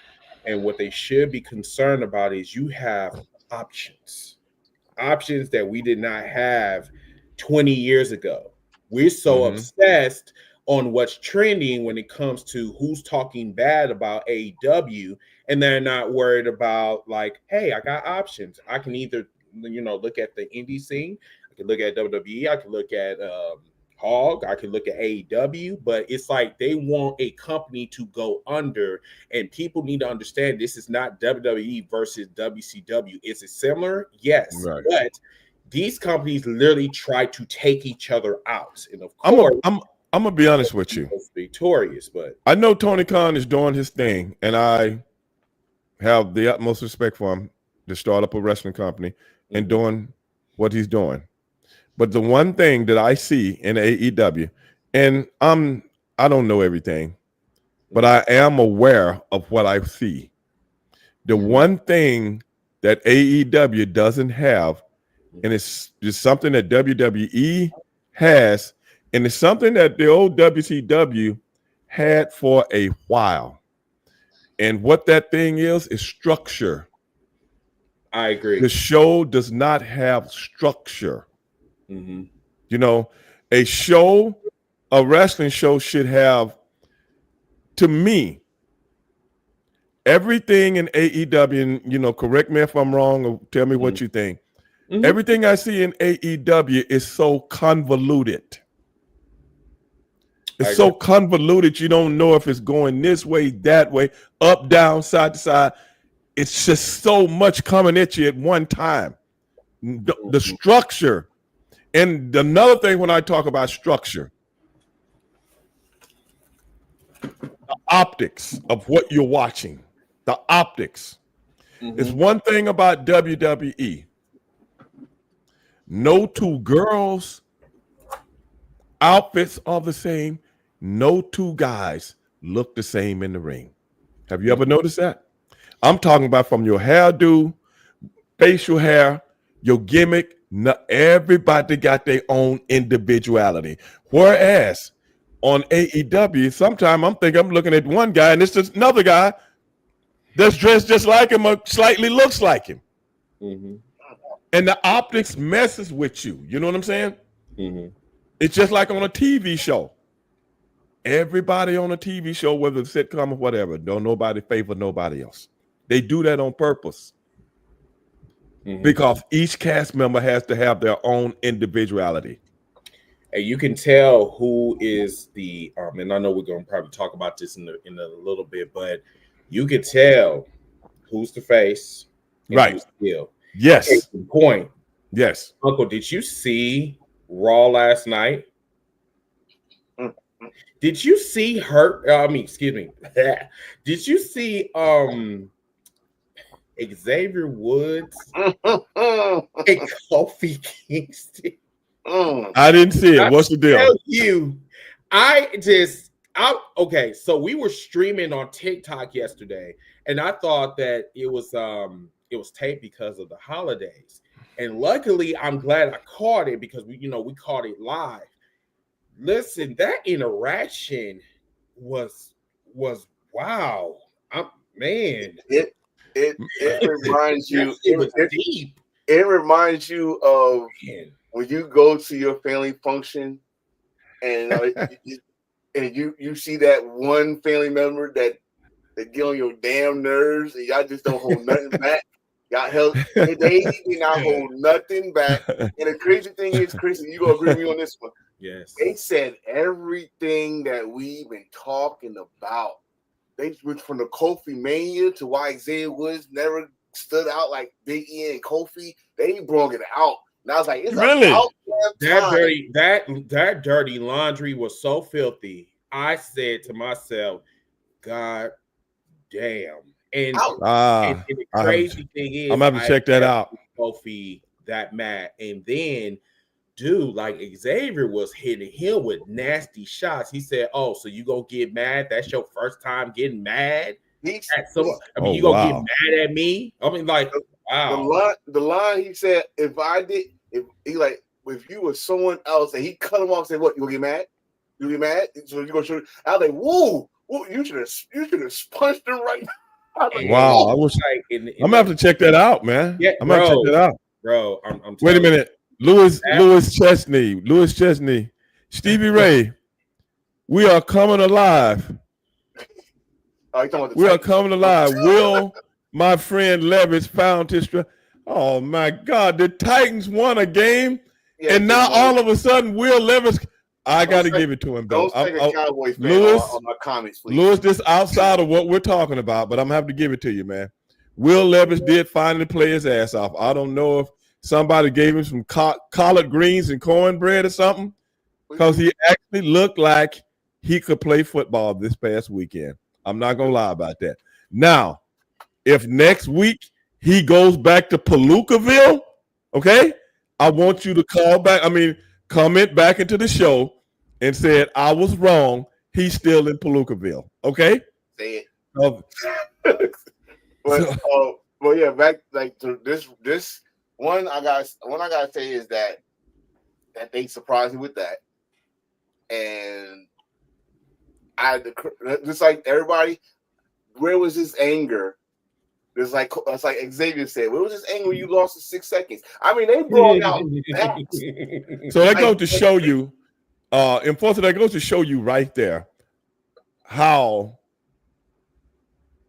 S3: and what they should be concerned about is you have options that we did not have 20 years ago. We're so obsessed on what's trending when it comes to who's talking bad about AEW, and they're not worried about, like, hey, I got options. I can either look at the indie scene, I can look at WWE, I can look at Hog, I can look at AEW, but it's like they want a company to go under, and people need to understand this is not WWE versus WCW. Is it similar? Yes,
S1: right.
S3: But these companies literally try to take each other out, and of course,
S1: I'm gonna be honest with you.
S3: Victorious, but
S1: I know Tony Khan is doing his thing, and I have the utmost respect for him to start up a wrestling company and doing what he's doing. But the one thing that I see in AEW, and I don't know everything, but I am aware of what I see. The one thing that AEW doesn't have, and it's just something that WWE has, and it's something that the old WCW had for a while. And what that thing is structure.
S3: I agree.
S1: The show does not have structure.
S3: Mm-hmm.
S1: You know, a wrestling show should have, to me, everything in AEW, and correct me if I'm wrong or tell me what you think.
S3: Mm-hmm.
S1: Everything I see in AEW is so convoluted. It's so convoluted, you don't know if it's going this way, that way, up, down, side to side. It's just so much coming at you at one time. The structure. And another thing when I talk about structure, the optics of what you're watching, the optics. It's one thing about WWE. No two girls' outfits are the same. No two guys look the same in the ring. Have you ever noticed that? I'm talking about from your hairdo, facial hair, your gimmick. Everybody got their own individuality. Whereas on AEW, sometimes I'm thinking I'm looking at one guy and it's just another guy that's dressed just like him or slightly looks like him.
S3: Mm-hmm.
S1: And the optics messes with you. You know what I'm saying?
S3: Mm-hmm.
S1: It's just like on a TV show. Everybody on a TV show, whether it's a sitcom or whatever, don't nobody favor nobody else. They do that on purpose. Because each cast member has to have their own individuality.
S3: And you can tell who is the and I know we're going to probably talk about this in a little bit, but you can tell who's the face and
S1: right.
S3: who's the heel.
S1: Yes.
S3: Okay, good point.
S1: Yes.
S3: Uncle, did you see Raw last night? Did you see excuse me. Did you see Xavier Woods and Kofi Kingston?
S1: I didn't see it. What's the deal?
S3: Okay, so we were streaming on TikTok yesterday, and I thought that it was taped because of the holidays. And luckily, I'm glad I caught it because we caught it live. Listen, that interaction was wow. Man.
S2: It reminds you.
S3: It was deep.
S2: It reminds you of when you go to your family function, and you see that one family member that get on your damn nerves, and y'all just don't hold nothing back. They did not hold nothing back. And the crazy thing is, Chris, and you gonna agree with me on this one.
S3: Yes,
S2: they said everything that we've been talking about. They went from the Kofi Mania to why Xavier Woods never stood out like Big E and Kofi. They brought it out. And I was like, it's
S1: really
S2: about
S3: that dirty laundry was so filthy. I said to myself, God damn. And the crazy thing is,
S1: I'm gonna have to check that out.
S3: Kofi that mad. And then dude, like Xavier was hitting him with nasty shots. He said, "Oh, so you gonna get mad? That's your first time getting mad at someone? I mean, you gonna get mad at me? I mean, like, wow."
S2: The line he said, if you were someone else, and he cut him off and said, "What? You gonna get mad? You get mad? So you gonna shoot?" I was like, "Whoa, you should have punched him right now."
S1: Wow, I wish I'm gonna have to check that out, man.
S3: Yeah,
S1: I'm gonna check that out,
S3: bro. I'm
S1: wait a minute. Louis Chesney, Stevie Ray, we are coming alive. We are coming alive. Will, my friend Levis found his oh my God, the Titans won a game, and now all of a sudden Will Levis, I got to give it to him, though. Louis,
S2: on my comments, please.
S1: Louis, this outside of what we're talking about, but I'm gonna have to give it to you, man. Will Levis did finally play his ass off. I don't know if somebody gave him some collard greens and cornbread or something, because he actually looked like he could play football this past weekend. I'm not going to lie about that. Now, if next week he goes back to Palookaville, okay, I want you to comment back into the show and said, I was wrong. He's still in Palookaville, okay?
S2: Say it. But yeah, back like to this. One I gotta say is that they surprised me with that, and I just like everybody. Where was his anger It's like Xavier said. What was this angle you lost in 6 seconds? I mean, they brought out that.
S1: So that goes to show you, unfortunately, that goes to show you right there how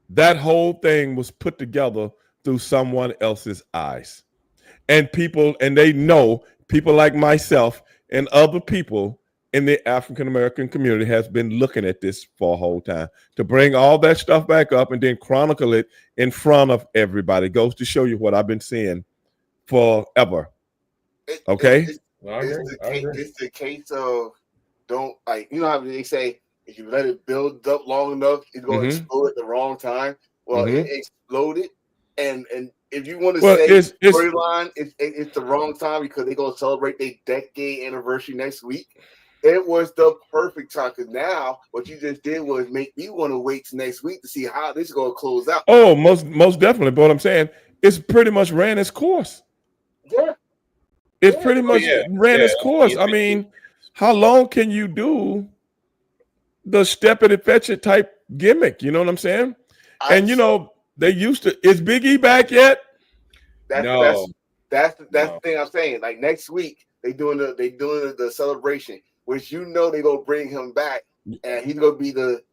S1: that whole thing was put together through someone else's eyes. And they know people like myself and other people in the African American community has been looking at this for a whole time to bring all that stuff back up and then chronicle it in front of everybody. It goes to show you what I've been seeing forever. Okay?
S2: It's the case of don't, like, you know how they say if you let it build up long enough, it's going to explode at the wrong time. Well, it exploded, and if you want to say storyline, it's the wrong time because they're going to celebrate their decade anniversary next week. It was the perfect time because now what you just did was make me want to wait till next week to see how this is going to close out.
S1: Oh, most definitely. But what I'm saying, it's pretty much ran its course.
S2: Yeah.
S1: It's pretty much ran its course. I mean, how long can you do the step it and fetch it type gimmick? You know what I'm saying? And you know, they used to. Is Big E back yet?
S2: That's the thing I'm saying. Like next week, they doing the celebration, which you know they gonna bring him back, and he's gonna be the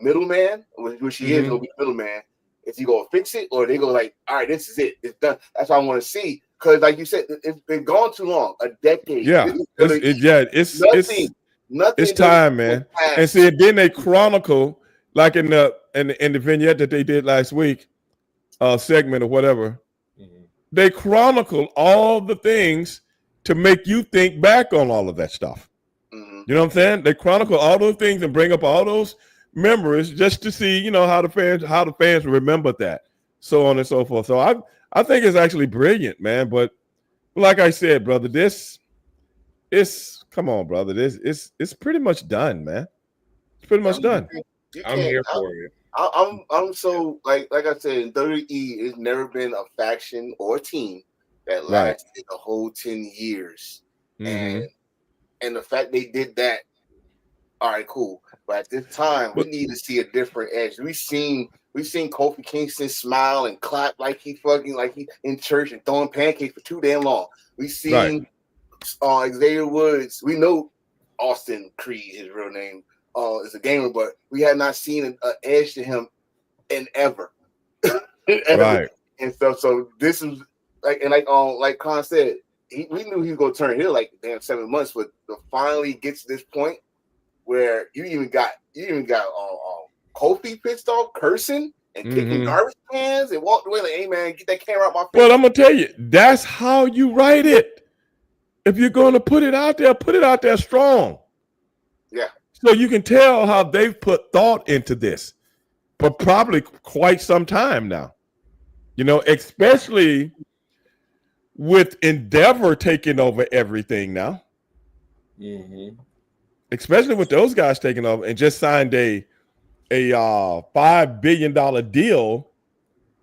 S2: middleman, which he is gonna be the middleman. Is he gonna fix it, or they go like, all right, this is it, it's done? That's what I want to see. Because, like you said, it's been gone too long, a decade.
S1: Yeah, it's time, man. And see, then they chronicle, like in the vignette that they did last week, segment or whatever. They chronicle all the things to make you think back on all of that stuff. You know what I'm saying? They chronicle all those things and bring up all those memories just to see, you know, how the fans remember that, so on and so forth. So I think it's actually brilliant, man. But like I said, brother, come on, brother. It's pretty much done, man. It's pretty much done.
S3: I'm here for it.
S2: I'm so like I said, in WWE, it's never been a faction or a team that lasted a whole 10 years. And the fact they did that, all right, cool. But at this time, we need to see a different edge. We've seen Kofi Kingston smile and clap like he in church and throwing pancakes for too damn long. We've seen Xavier Woods. We know Austin Creed, his real name, is a gamer, but we have not seen an edge to him in ever. Right. And stuff. So this is like Khan said, we knew he was gonna turn heel like damn 7 months, but to finally get to this point where you even got Kofi pissed off, cursing and kicking garbage cans and walked away like, "Hey man, get that camera out my face."
S1: But I'm gonna tell you, that's how you write it. If you're gonna put it out there strong.
S2: Yeah.
S1: So you can tell how they've put thought into this for probably quite some time now. You know, especially with Endeavor taking over everything now. Especially with those guys taking over and just signed a $5 billion deal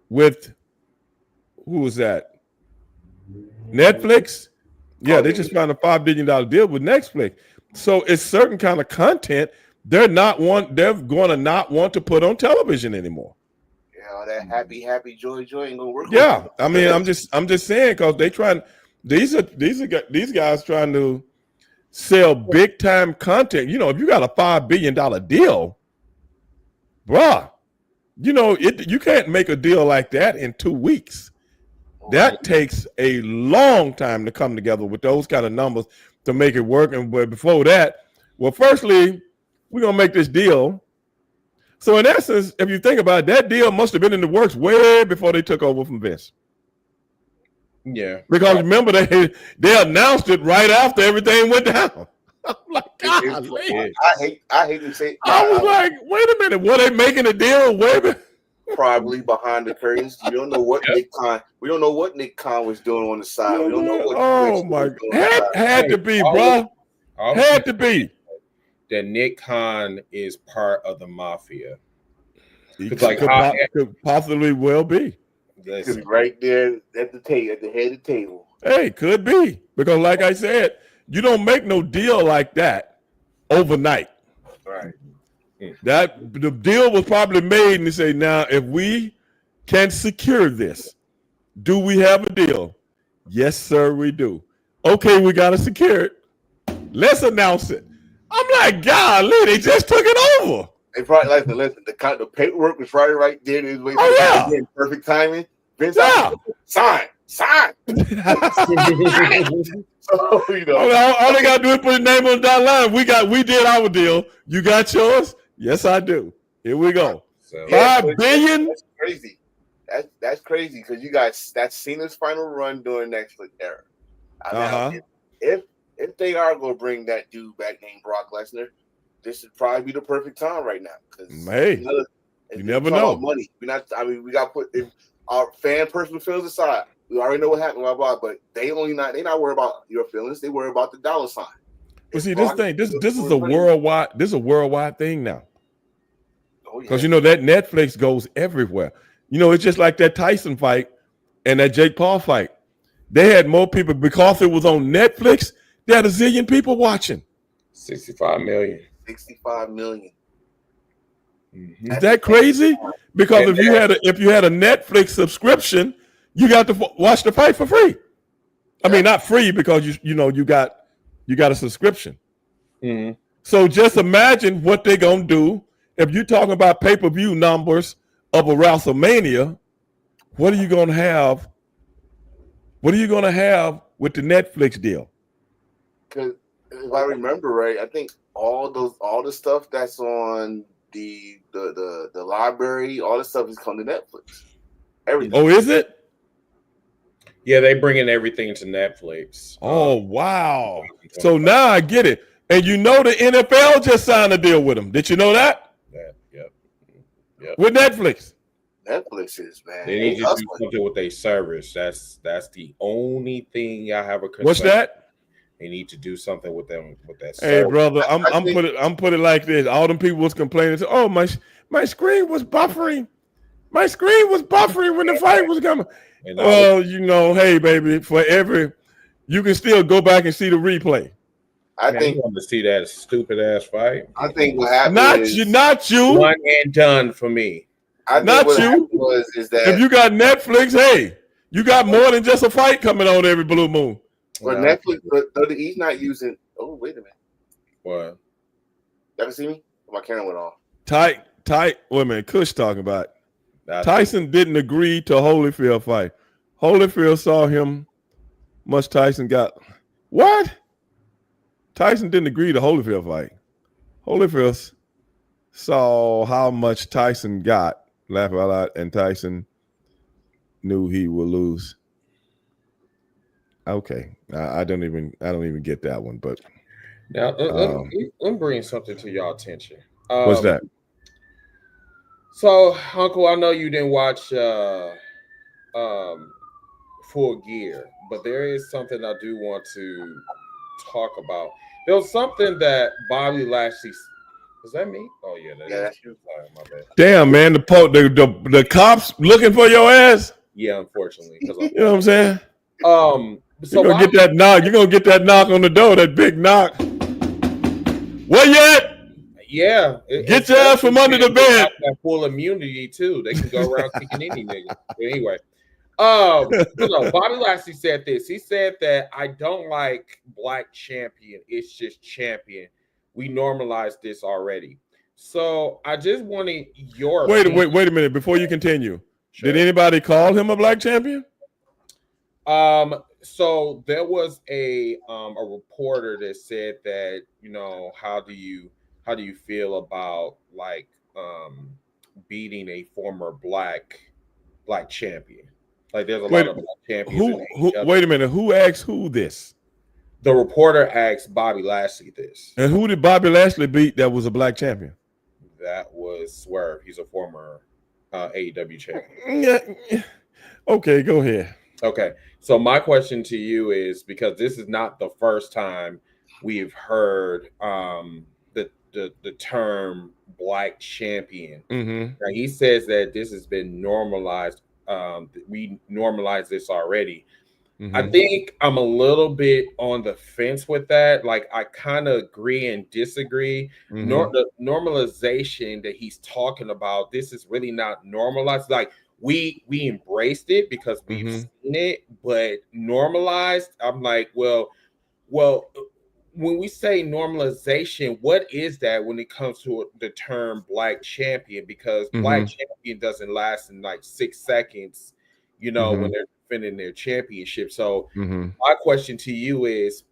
S1: with, who was that? Netflix? Yeah, they just signed a $5 billion deal with Netflix. So it's certain kind of content they're going to not want to put on television anymore.
S2: Yeah, that happy joy ain't gonna work.
S1: Yeah, I mean, I'm just saying because these guys trying to sell big time content. You know, if you got a $5 billion deal, bruh, you know you can't make a deal like that in 2 weeks. That takes a long time to come together with those kind of numbers to make it work. And but before that, well, firstly, we're gonna make this deal. So in essence, if you think about it, that deal must have been in the works way before they took over from Vince.
S3: Yeah,
S1: because remember they announced it right after everything went down. I'm like, God,
S2: I hate to say.
S1: I was like, wait a minute, were they making a deal way?
S2: Probably behind the curtains. We don't know what Nick Khan was doing on the side. We don't know what.
S1: Oh my God, had to be, bro. Had to be.
S3: That Nick Khan is part of the mafia.
S1: Could possibly well be.
S2: Right there at the table, at the head of the table.
S1: Hey, could be. Because like I said, you don't make no deal like that overnight.
S2: Right.
S1: That the deal was probably made, and they say, now if we can secure this, do we have a deal? Yes, sir, we do. Okay, we got to secure it. Let's announce it. I'm like, golly, they just took it over.
S2: They probably like to listen. The paperwork was right there. They was
S1: waiting
S2: perfect timing. Vince, sign. So, you know,
S1: all they got to do is put a name on the dotted line. We did our deal. You got yours? Yes, I do. Here we go. So, $5 billion.
S2: That's crazy. That's crazy because you guys. That's Cena's final run during Netflix era. I mean, if they are going to bring that dude back named Brock Lesnar, this would probably be the perfect time right now.
S1: Hey, you never know.
S2: Money. We got to put if our fan personal feelings aside. We already know what happened, blah, blah, but they not worried about your feelings. They worry about the dollar sign.
S1: But see, this is a worldwide thing now. Because you know that Netflix goes everywhere. You know, it's just like that Tyson fight and that Jake Paul fight. They had more people because it was on Netflix. They had a zillion people watching.
S3: 65 million.
S2: 65 million.
S1: Mm-hmm. Is that crazy? Because if you had a Netflix subscription, you got to watch the fight for free. I mean, not free because you got a subscription.
S3: Mm-hmm.
S1: So just imagine what they're gonna do if you're talking about pay-per-view numbers of a WrestleMania. What are you gonna have? What are you gonna have with the Netflix deal?
S2: Because if I remember right, I think all the stuff that's on the library, all the stuff is coming to Netflix. Everything.
S1: Oh, is it?
S3: Yeah, they bringing everything to Netflix.
S1: Oh, wow. So now I get it. And you know the NFL just signed a deal with them. Did you know that?
S3: Yep.
S1: With Netflix.
S2: Netflix is, man.
S3: They need to do something with their service. That's the only thing I have a concern.
S1: What's that?
S3: They need to do something with them with that.
S1: Hey,
S3: service.
S1: brother, I'm put it like this. All them people was complaining. Oh, my screen was buffering. My screen was buffering when the fight was coming. Well, hey, baby, you can still go back and see the replay.
S2: I think
S3: you want to see that stupid ass fight.
S2: I think what happened
S1: not you.
S3: One and done for me.
S2: I think
S1: not
S2: what
S1: you.
S2: Is that
S1: if you got Netflix, hey, you got more than just a fight coming on every blue moon.
S2: But Netflix, but he's not using. Oh, wait a minute.
S3: What?
S2: You ever see me? My camera went off.
S1: Tight. Wait a minute. Kush talking about. Tyson didn't agree to Holyfield fight. Holyfield saw him. Much Tyson got. What? Tyson didn't agree to Holyfield fight. Holyfield saw how much Tyson got. Laugh out loud, and Tyson knew he would lose. Okay, I don't even get that one. But
S3: now let me bring something to y'all attention.
S1: What's that?
S3: So, Uncle, I know you didn't watch Full Gear, but there is something I do want to talk about. There was something that Bobby Lashley. Was that me? Oh yeah, that's you. Sorry, my bad.
S1: Damn, man, the cops looking for your ass.
S3: Yeah, unfortunately,
S1: you know what I'm saying.
S3: So
S1: you're gonna get that knock. You're gonna get that knock on the door. That big knock. Where you at?
S3: Yeah,
S1: get your ass from under the bed.
S3: That full immunity too. They can go around kicking any nigga. But anyway, Bobby Lashley said this. He said that I don't like black champion. It's just champion. We normalized this already. So I just wanted your
S1: wait a minute before you continue. Sure. Did anybody call him a black champion?
S3: So there was a reporter that said that, how do you feel about like beating a former black champion? Like there's a lot of black champions.
S1: Wait a minute. Who asked who this?
S3: The reporter asked Bobby Lashley this.
S1: And who did Bobby Lashley beat that was a black champion?
S3: That was Swerve. He's a former AEW champion.
S1: Yeah. Okay, go ahead.
S3: Okay. So my question to you is, because this is not the first time we've heard the term black champion.
S1: Mm-hmm.
S3: Now, he says that this has been normalized. We normalized this already. I think I'm a little bit on the fence with that. Like, I kind of agree and disagree. The normalization that he's talking about, this is really not normalized. Like, we embraced it because we've seen it, but normalized, I'm like, well, when we say normalization, what is that when it comes to the term black champion? Because black champion doesn't last in like 6 seconds, when they're defending their championship. So my question to you is,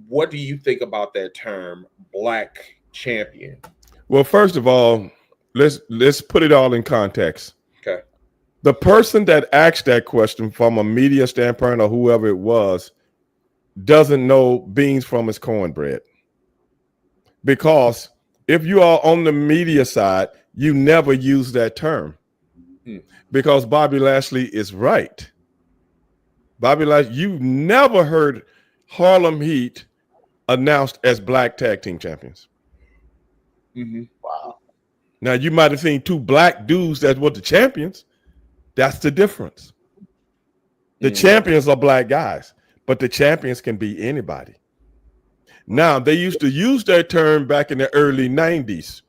S3: what do you think about that term, black champion?
S1: Well, first of all, let's put it all in context.
S3: Okay.
S1: The person that asked that question from a media standpoint or whoever it was doesn't know beans from his cornbread. Because if you are on the media side, you never use that term. Because Bobby Lashley is right. Bobby Lashley, you never heard Harlem Heat announced as black tag team champions.
S2: Wow.
S1: Now, you might have seen 2 black dudes that were the champions. That's the difference. The champions are black guys, but the champions can be anybody. Now, they used to use that term back in the early 90s,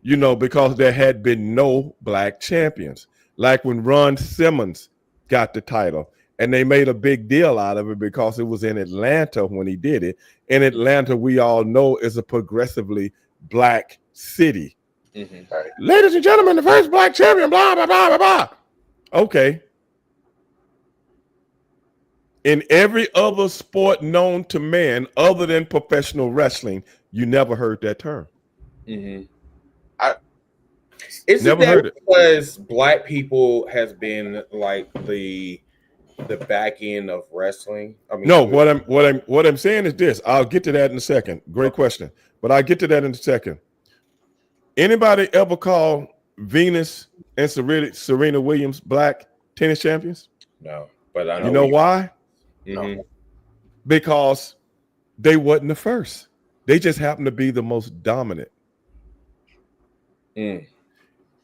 S1: because there had been no black champions. Like when Ron Simmons got the title, and they made a big deal out of it because it was in Atlanta when he did it. And Atlanta, we all know, is a progressively black city. Right. Ladies and gentlemen, the first black champion, blah, blah, blah, blah, blah. Okay. In every other sport known to man other than professional wrestling, you never heard that term.
S3: Isn't that because black people has been like the back end of wrestling? I mean,
S1: no. What I'm saying is this. I'll get to that in a second. Great question, but I'll get to that in a second. Anybody ever call Venus and Serena Williams black tennis champions?
S3: No, but I know.
S1: You know why?
S3: No.
S1: Because they wasn't the first. They just happened to be the most dominant.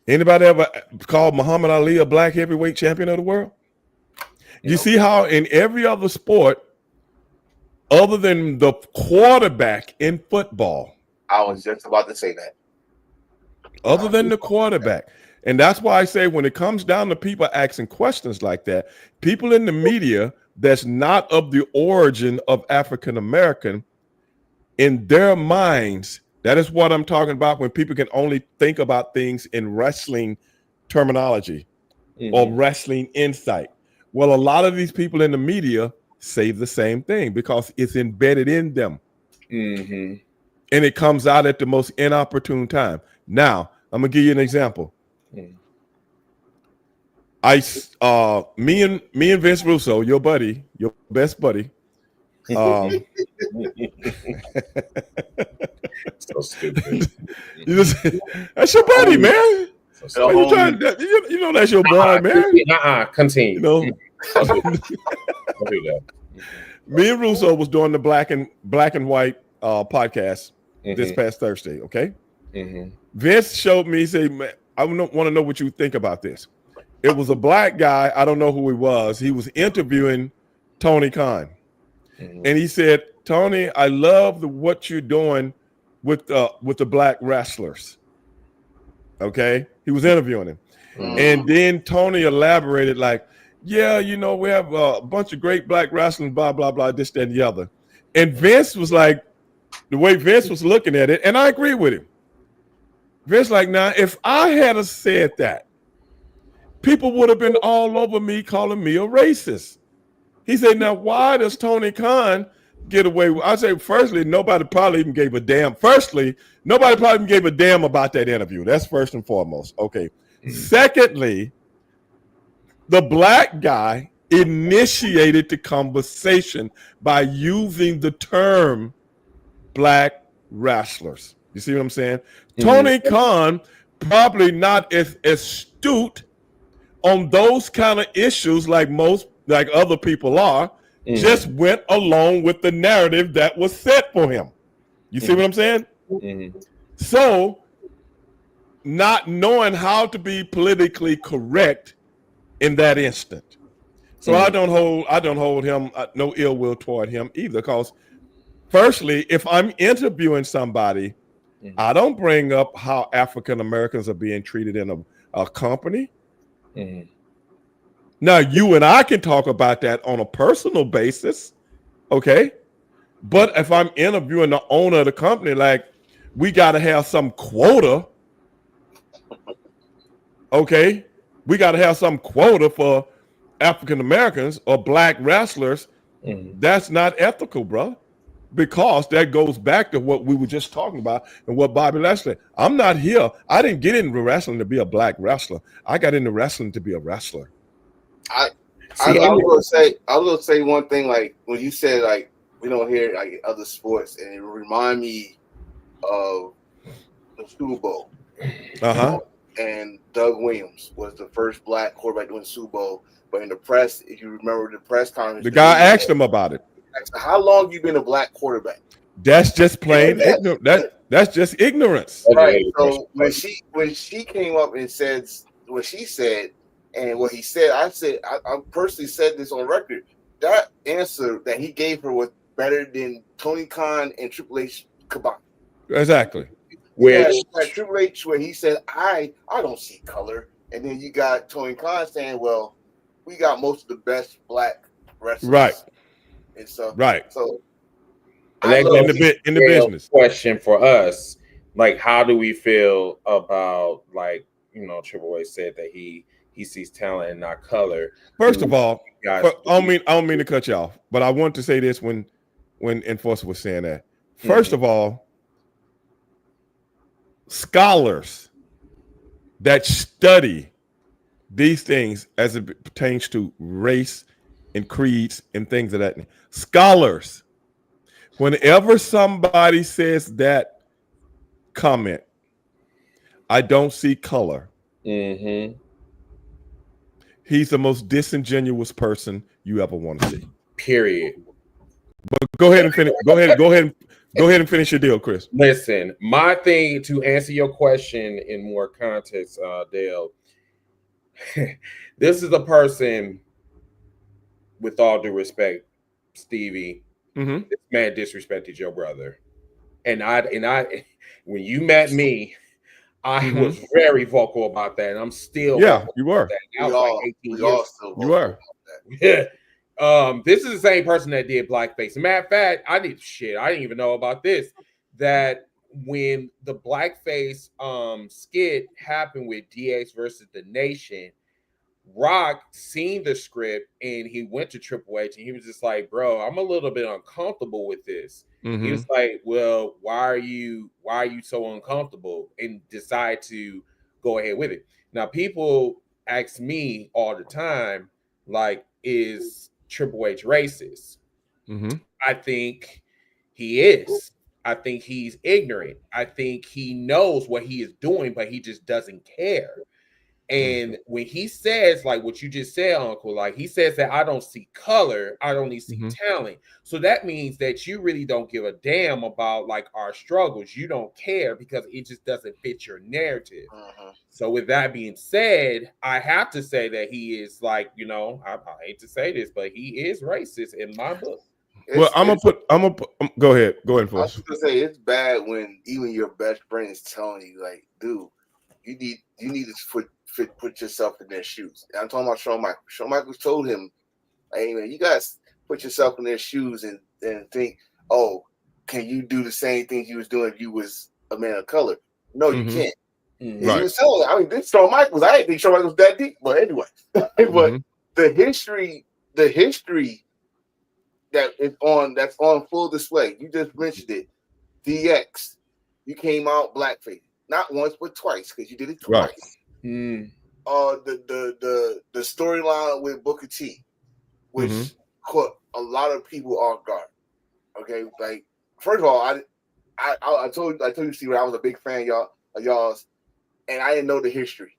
S1: Anybody ever called Muhammad Ali a black heavyweight champion of the world? You see how in every other sport, other than the quarterback in football.
S2: I was just about to say that.
S1: Other than the quarterback. And that's why I say when it comes down to people asking questions like that, people in the media that's not of the origin of African American, in their minds, that is what I'm talking about when people can only think about things in wrestling terminology or wrestling insight. Well, a lot of these people in the media say the same thing because it's embedded in them. And it comes out at the most inopportune time. Now, I'm going to give you an example. Me and Vince Russo, your buddy, your best buddy.
S3: So stupid.
S1: That's your buddy, man.
S3: So
S1: you know that's your boy, man.
S3: Continue.
S1: Don't do
S3: that.
S1: Me and Russo was doing the black and white podcast this past Thursday. Okay. Vince showed me. He said, "Man, I want to know what you think about this." It was a black guy. I don't know who he was. He was interviewing Tony Khan, and he said, "Tony, I love what you're doing with the black wrestlers." Okay, he was interviewing him, and then Tony elaborated like, "Yeah, we have a bunch of great black wrestling, blah blah blah, this, that, and the other." And Vince was like, the way Vince was looking at it, and I agree with him. Vince like, now if I had said that, people would have been all over me calling me a racist. He said, now why does Tony Khan get away with? I say, firstly, nobody probably even gave a damn. Nobody probably even gave a damn about that interview. That's first and foremost. Okay. Secondly, the black guy initiated the conversation by using the term black wrestlers. You see what I'm saying? Tony Khan, probably not as astute on those kind of issues like other people are, just went along with the narrative that was set for him. You see what I'm saying? So, not knowing how to be politically correct in that instant. So I don't hold him no ill will toward him either. Because firstly, if I'm interviewing somebody, I don't bring up how African Americans are being treated in a company. Now, you and I can talk about that on a personal basis, okay? But if I'm interviewing the owner of the company, like, we got to have some quota, okay? We got to have some quota for African Americans or black wrestlers. That's not ethical, bro. Because that goes back to what we were just talking about and what Bobby Lashley. I'm not here. I didn't get into wrestling to be a black wrestler. I got into wrestling to be a wrestler.
S2: I was gonna say one thing, like when you said like we don't hear like other sports, and it remind me of the Super Bowl. And Doug Williams was the first black quarterback to win the Super Bowl. But in the press, if you remember the press conference,
S1: the guy asked him about it.
S2: How long you been a black quarterback?
S1: That's just plain ignorant. That's just ignorance.
S2: Right. So when she came up and said what she said and what he said, I personally said this on record. That answer that he gave her was better than Tony Khan and Triple H combined.
S1: Exactly.
S2: Where Triple H, where he said, I don't see color. And then you got Tony Khan saying, well, we got most of the best black wrestlers.
S1: Right.
S2: And so,
S3: So in the business. Question for us, like, how do we feel about, like, you know, Triple H said that he sees talent and not color.
S1: First of all, I don't mean to cut you off, but I want to say this when Enforcer was saying that. First of all, scholars that study these things as it pertains to race and creeds and things of that, scholars, whenever somebody says that comment, I don't see color. He's the most disingenuous person you ever want to see.
S3: Period.
S1: But go ahead and finish. Go ahead and finish your deal, Chris.
S3: Listen, my thing to answer your question in more context, Dale. This is a person, with all due respect, Stevie. This man disrespected your brother, and I. When you met me, I was very vocal about that, and I'm still.
S1: Yeah, you were.
S2: You were.
S3: Yeah. This is the same person that did blackface. Matter of fact, I didn't even know about this. That when the blackface skit happened with DX versus the Nation, Rock seen the script and he went to Triple H and he was just like, bro, I'm a little bit uncomfortable with this. He was like, well, why are you so uncomfortable? And decide to go ahead with it. Now, people ask me all the time, like, is Triple H racist? I think he is. I think he's ignorant. I think he knows what he is doing, but he just doesn't care. And when he says, like what you just said, Uncle, like he says that I don't see color, I only see talent. So that means that you really don't give a damn about like our struggles. You don't care because it just doesn't fit your narrative. So with that being said, I have to say that he is, like, you know, I hate to say this, but he is racist in my book.
S1: Well, I'm gonna put. Go ahead. Go ahead,
S2: I was gonna say it's bad when even your best friend is telling you, like, dude, you need to put yourself in their shoes. And I'm talking about Shawn Michaels. Shawn Michaels told him, hey man, you guys put yourself in their shoes and think, oh, can you do the same things you was doing if you was a man of color? No, you can't. Right. He was telling, I mean, this Shawn Michaels, I didn't think Shawn Michaels was that deep, but anyway. But the history that's on full display. You just mentioned it. DX, you came out blackface, not once but twice, because you did it twice. Right. The storyline with Booker T, which caught a lot of people off guard. Okay, like first of all, I told you, Steve, I was a big fan of y'all's, and I didn't know the history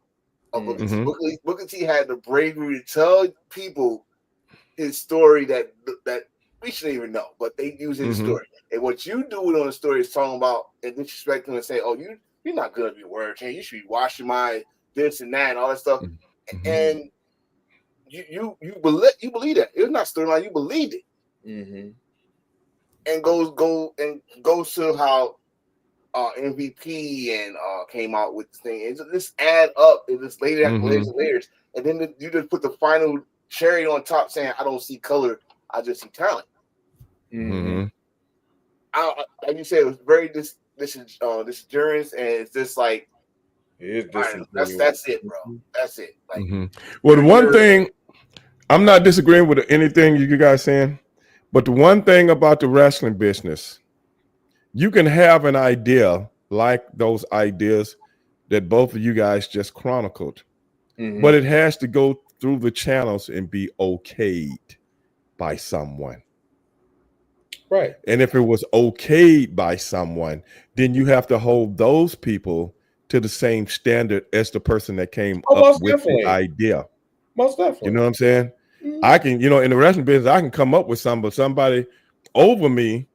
S2: of Booker T. Booker T had the bravery to tell people his story that we shouldn't even know, but they use his story. And what you do on the story is talking about and disrespecting and saying, "Oh, you're not good at your words, and you should be washing my this and that and all that stuff." And you believe that. It's not storyline, you believed it.
S3: Mm-hmm.
S2: And goes to how MVP and came out with the thing. It just add up. It just later after layers and layers, and then you just put the final cherry on top, saying, "I don't see color, I just see talent."
S3: Mm-hmm.
S2: Like you said, it was very this endurance, and it's just like that's it, bro. That's it. Like,
S1: well, the one thing I'm not disagreeing with anything you guys saying, but the one thing about the wrestling business, you can have an idea like those ideas that both of you guys just chronicled, but it has to go through the channels and be okayed by someone.
S3: Right.
S1: And if it was okayed by someone, then you have to hold those people to the same standard as the person that came up with the idea.
S3: Most definitely.
S1: You know what I'm saying? I can, in the wrestling business, I can come up with something, but somebody over me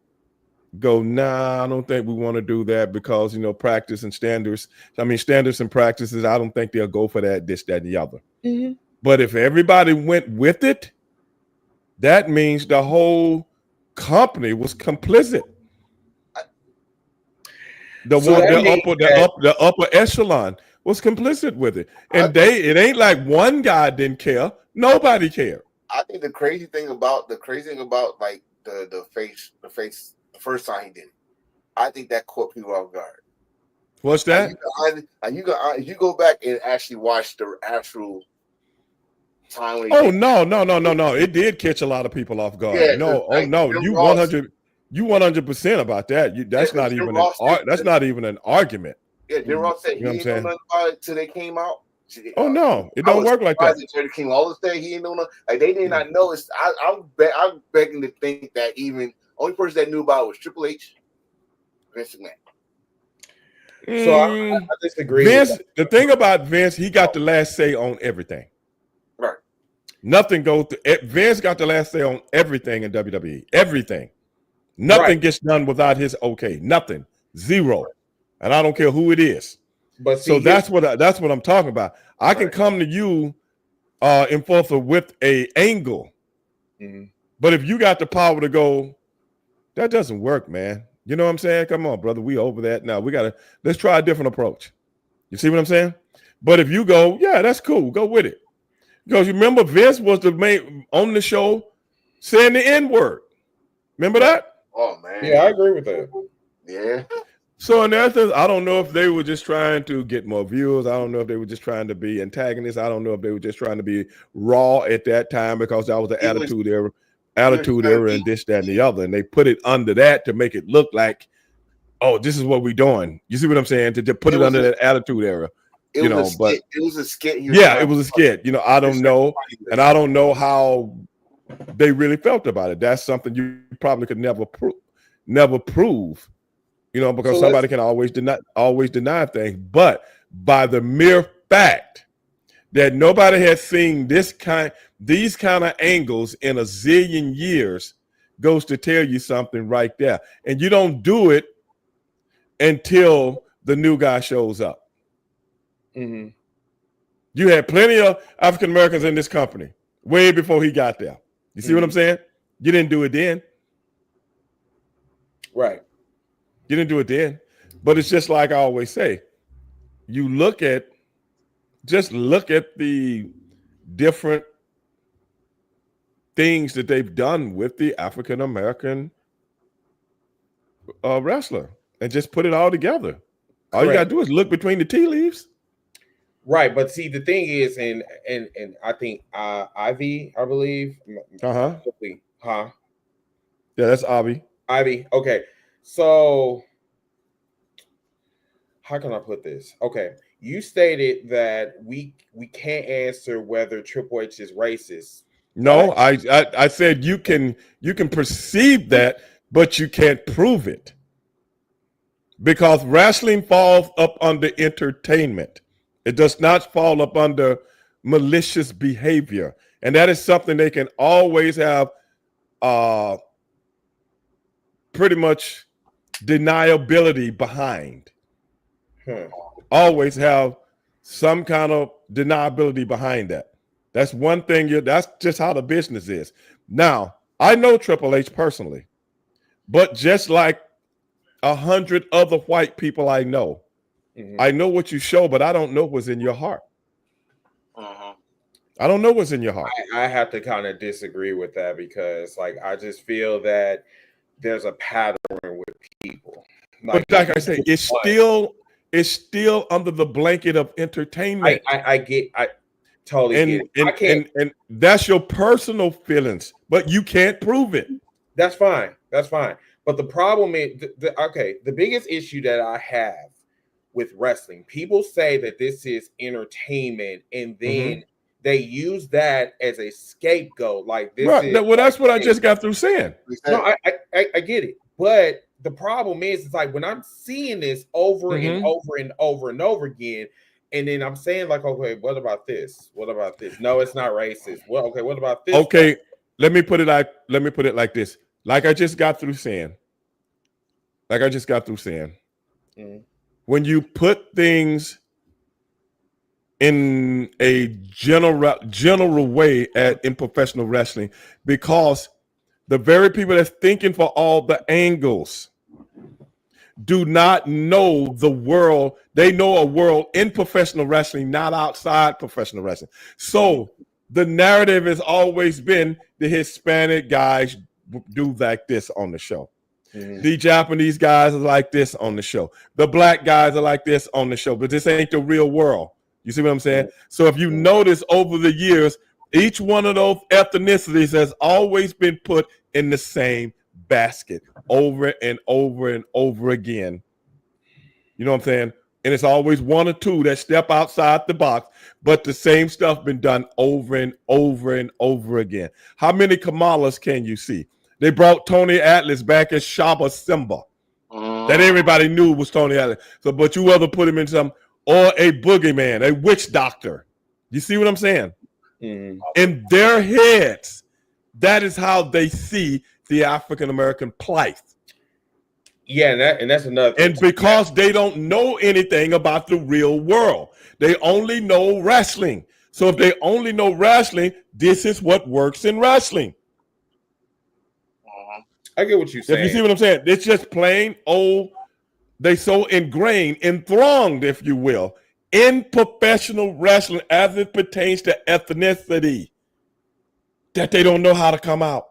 S1: go, nah, I don't think we want to do that because, practice and standards. I mean, standards and practices, I don't think they'll go for that, this, that, and the other. But if everybody went with it, that means the whole company was complicit. The upper echelon was complicit with it. And it ain't like one guy didn't care. Nobody cared.
S2: I think the crazy thing about like the first time he did it, I think that caught people off guard.
S1: What's that?
S2: You go back and actually watch the actual time.
S1: No. It did catch a lot of people off guard.
S2: Yeah,
S1: you 100% about that. That's not even an argument.
S2: Yeah, Jim Ross said he didn't know nothing about it till they came out.
S1: No, it don't work like that.
S2: Jerry King all the day, he didn't know nothing. Like they did not know. I'm begging to think that even only person that knew about it was Triple H, Vince McMahon.
S3: So I disagree.
S1: The thing about Vince, he got the last say on everything.
S2: Right.
S1: Nothing goes to Vince got the last say on everything in WWE. Everything. Nothing gets done without his okay. Nothing. Zero. And I don't care who it is.
S3: But
S1: so that's what I'm talking about. I can come to you in Fulford with a angle. But if you got the power to go, that doesn't work, man. You know what I'm saying? Come on, brother. We over that now. Let's try a different approach. You see what I'm saying? But if you go, yeah, that's cool. Go with it. Because you remember Vince was the main on the show saying the N-word. Remember that?
S2: Oh, man.
S3: Yeah, I agree with that.
S2: Yeah.
S1: So in essence, I don't know if they were just trying to get more viewers. I don't know if they were just trying to be antagonists. I don't know if they were just trying to be raw at that time because that was the attitude era, and this, that, and the other. And they put it under that to make it look like, oh, this is what we're doing. You see what I'm saying? To put it under that attitude era.
S2: It was a skit.
S1: Yeah, it was a skit. I don't know. And I don't know how they really felt about it. That's something you probably could never prove. Because somebody can always deny things. But by the mere fact that nobody has seen these kind of angles in a zillion years goes to tell you something right there. And you don't do it until the new guy shows up. You had plenty of African Americans in this company way before he got there. You see what I'm saying? You didn't do it then.
S3: Right.
S1: You didn't do it then. But it's just like I always say, look at the different things that they've done with the African American wrestler and just put it all together. All you got to do is look between the tea leaves.
S3: Right. But see, the thing is, and I think Ivy, I believe.
S1: Yeah, that's Ivy.
S3: Okay. So how can I put this? Okay. You stated that we can't answer whether Triple H is racist.
S1: No, I said you can perceive that, but you can't prove it. Because wrestling falls up under entertainment. It does not fall up under malicious behavior. And that is something they can always have pretty much deniability behind. Always have some kind of deniability behind that. That's one thing. That's just how the business is. Now, I know Triple H personally, but just like 100 other white people I know what you show, but I don't know what's in your heart. I don't know what's in your heart.
S3: I have to kind of disagree with that because, like, I just feel that there's a pattern with people.
S1: But like I say, it's still under the blanket of entertainment.
S3: I totally get it.
S1: And that's your personal feelings, but you can't prove it.
S3: That's fine. But the problem is, the biggest issue that I have with wrestling, people say that this is entertainment, and then they use that as a scapegoat. Like this
S1: right.
S3: is
S1: well, that's what I just got through saying.
S3: No, I get it. But the problem is, it's like when I'm seeing this over and over and over and over again, and then I'm saying, like, okay, what about this? What about this? No, it's not racist. Well, okay, what about this?
S1: Okay, let me put it like this. Like I just got through saying. When you put things in a general way in professional wrestling, because the very people that's thinking for all the angles do not know the world. They know a world in professional wrestling, not outside professional wrestling. So the narrative has always been the Hispanic guys do like this on the show. The Japanese guys are like this on the show. The black guys are like this on the show. But this ain't the real world. You see what I'm saying? So if you notice over the years, each one of those ethnicities has always been put in the same basket over and over and over again. You know what I'm saying? And it's always one or two that step outside the box, but the same stuff been done over and over and over again. How many Kamalas can you see? They brought Tony Atlas back as Shaba Simba. That everybody knew was Tony Atlas. So, but you rather put him in some, or a boogeyman, a witch doctor. You see what I'm saying? In their heads, that is how they see the African-American plight.
S3: Yeah, and that's another thing.
S1: And because they don't know anything about the real world, they only know wrestling. So if they only know wrestling, this is what works in wrestling.
S3: I get what you're saying.
S1: If you see what I'm saying, it's just plain old. They so ingrained, enthronged, if you will, in professional wrestling as it pertains to ethnicity, that they don't know how to come out,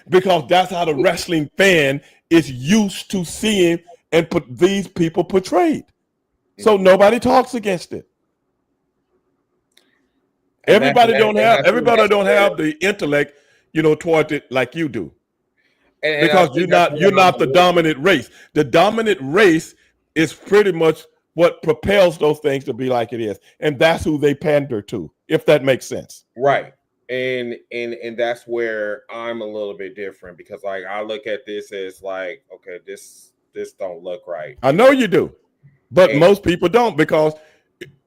S1: because that's how the wrestling fan is used to seeing and put these people portrayed. So nobody talks against it. Everybody don't have the intellect, toward it like you do. Because you're not the dominant race. The dominant race is pretty much what propels those things to be like it is, and that's who they pander to, if that makes sense.
S3: Right, and that's where I'm a little bit different, because like I look at this as like, okay, this don't look right.
S1: I know you do, but most people don't, because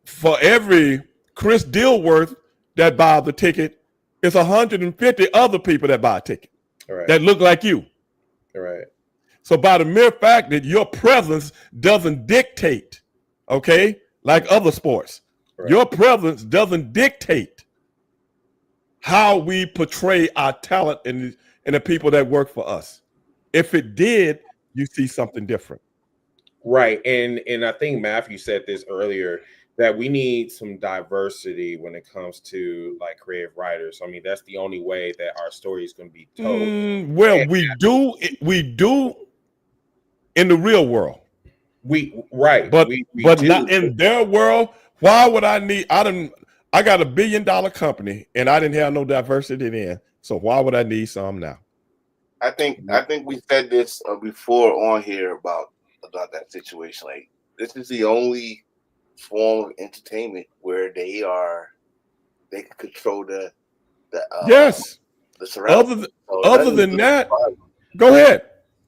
S1: for every Chris Dilworth that buys the ticket, it's 150 other people that buy a ticket.
S3: Right.
S1: That look like you.
S3: Right.
S1: So by the mere fact that your presence doesn't dictate, okay, like other sports, your presence doesn't dictate how we portray our talent and the people that work for us. If it did, you see something different.
S3: Right. And I think Matthew said this earlier, that we need some diversity when it comes to like creative writers. I mean, that's the only way that our story is going to be told.
S1: Well, we do in the real world. But not in their world. Why would I need? I got $1 billion company and I didn't have no diversity then. So why would I need some now?
S2: I think we said this before on here about that situation. Like, this is the only form of entertainment where they can control the surroundings.
S1: Other than that, go ahead.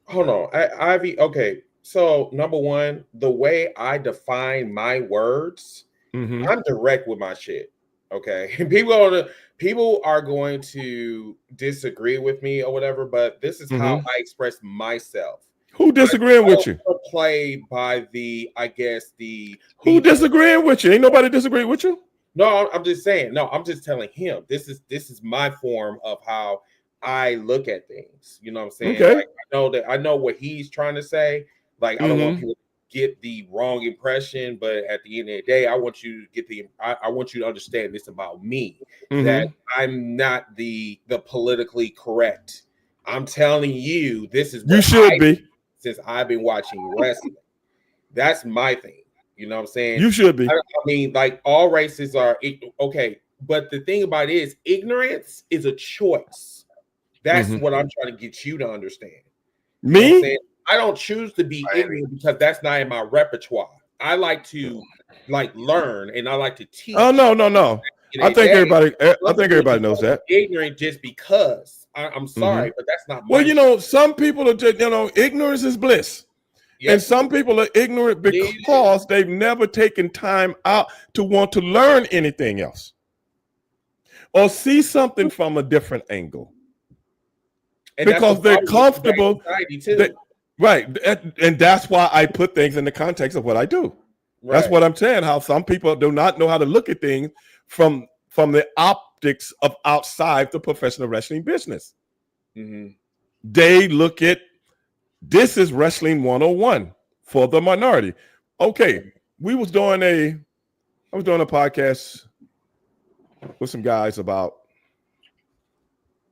S3: Hold on, Ivy. Okay, so number one, the way I define my words, I'm direct with my shit. Okay, people are going to disagree with me or whatever, but this is how I express myself.
S1: Who disagreeing with you?
S3: Play by who
S1: disagreeing with you? Ain't nobody disagreeing with you.
S3: No, I'm just saying. No, I'm just telling him. This is my form of how I look at things. You know what I'm saying?
S1: Okay.
S3: Like I know what he's trying to say. Like I don't want people to get the wrong impression, but at the end of the day, I want you to get I want you to understand this about me, that I'm not the politically correct. I'm telling you, this is what
S1: you should be
S3: since I've been watching wrestling. That's my thing. You know what I'm saying?
S1: You should be.
S3: I mean, like all races are okay, but the thing about it is ignorance is a choice. That's what I'm trying to get you to understand. You know what I'm saying? I don't choose to be ignorant because that's not in my repertoire. I like to learn and I like to teach.
S1: Oh no. I think everybody knows that.
S3: Ignorant just because. I'm sorry, but that's not.
S1: Well, you know, some people are just, ignorance is bliss. Yes. And some people are ignorant because they've never taken time out to want to learn anything else or see something from a different angle. And because they're comfortable. Right. And that's why I put things in the context of what I do. Right. That's what I'm saying, how some people do not know how to look at things from the optics of outside the professional wrestling business. They look at, this is wrestling 101 for the minority. Okay, I was doing a podcast with some guys about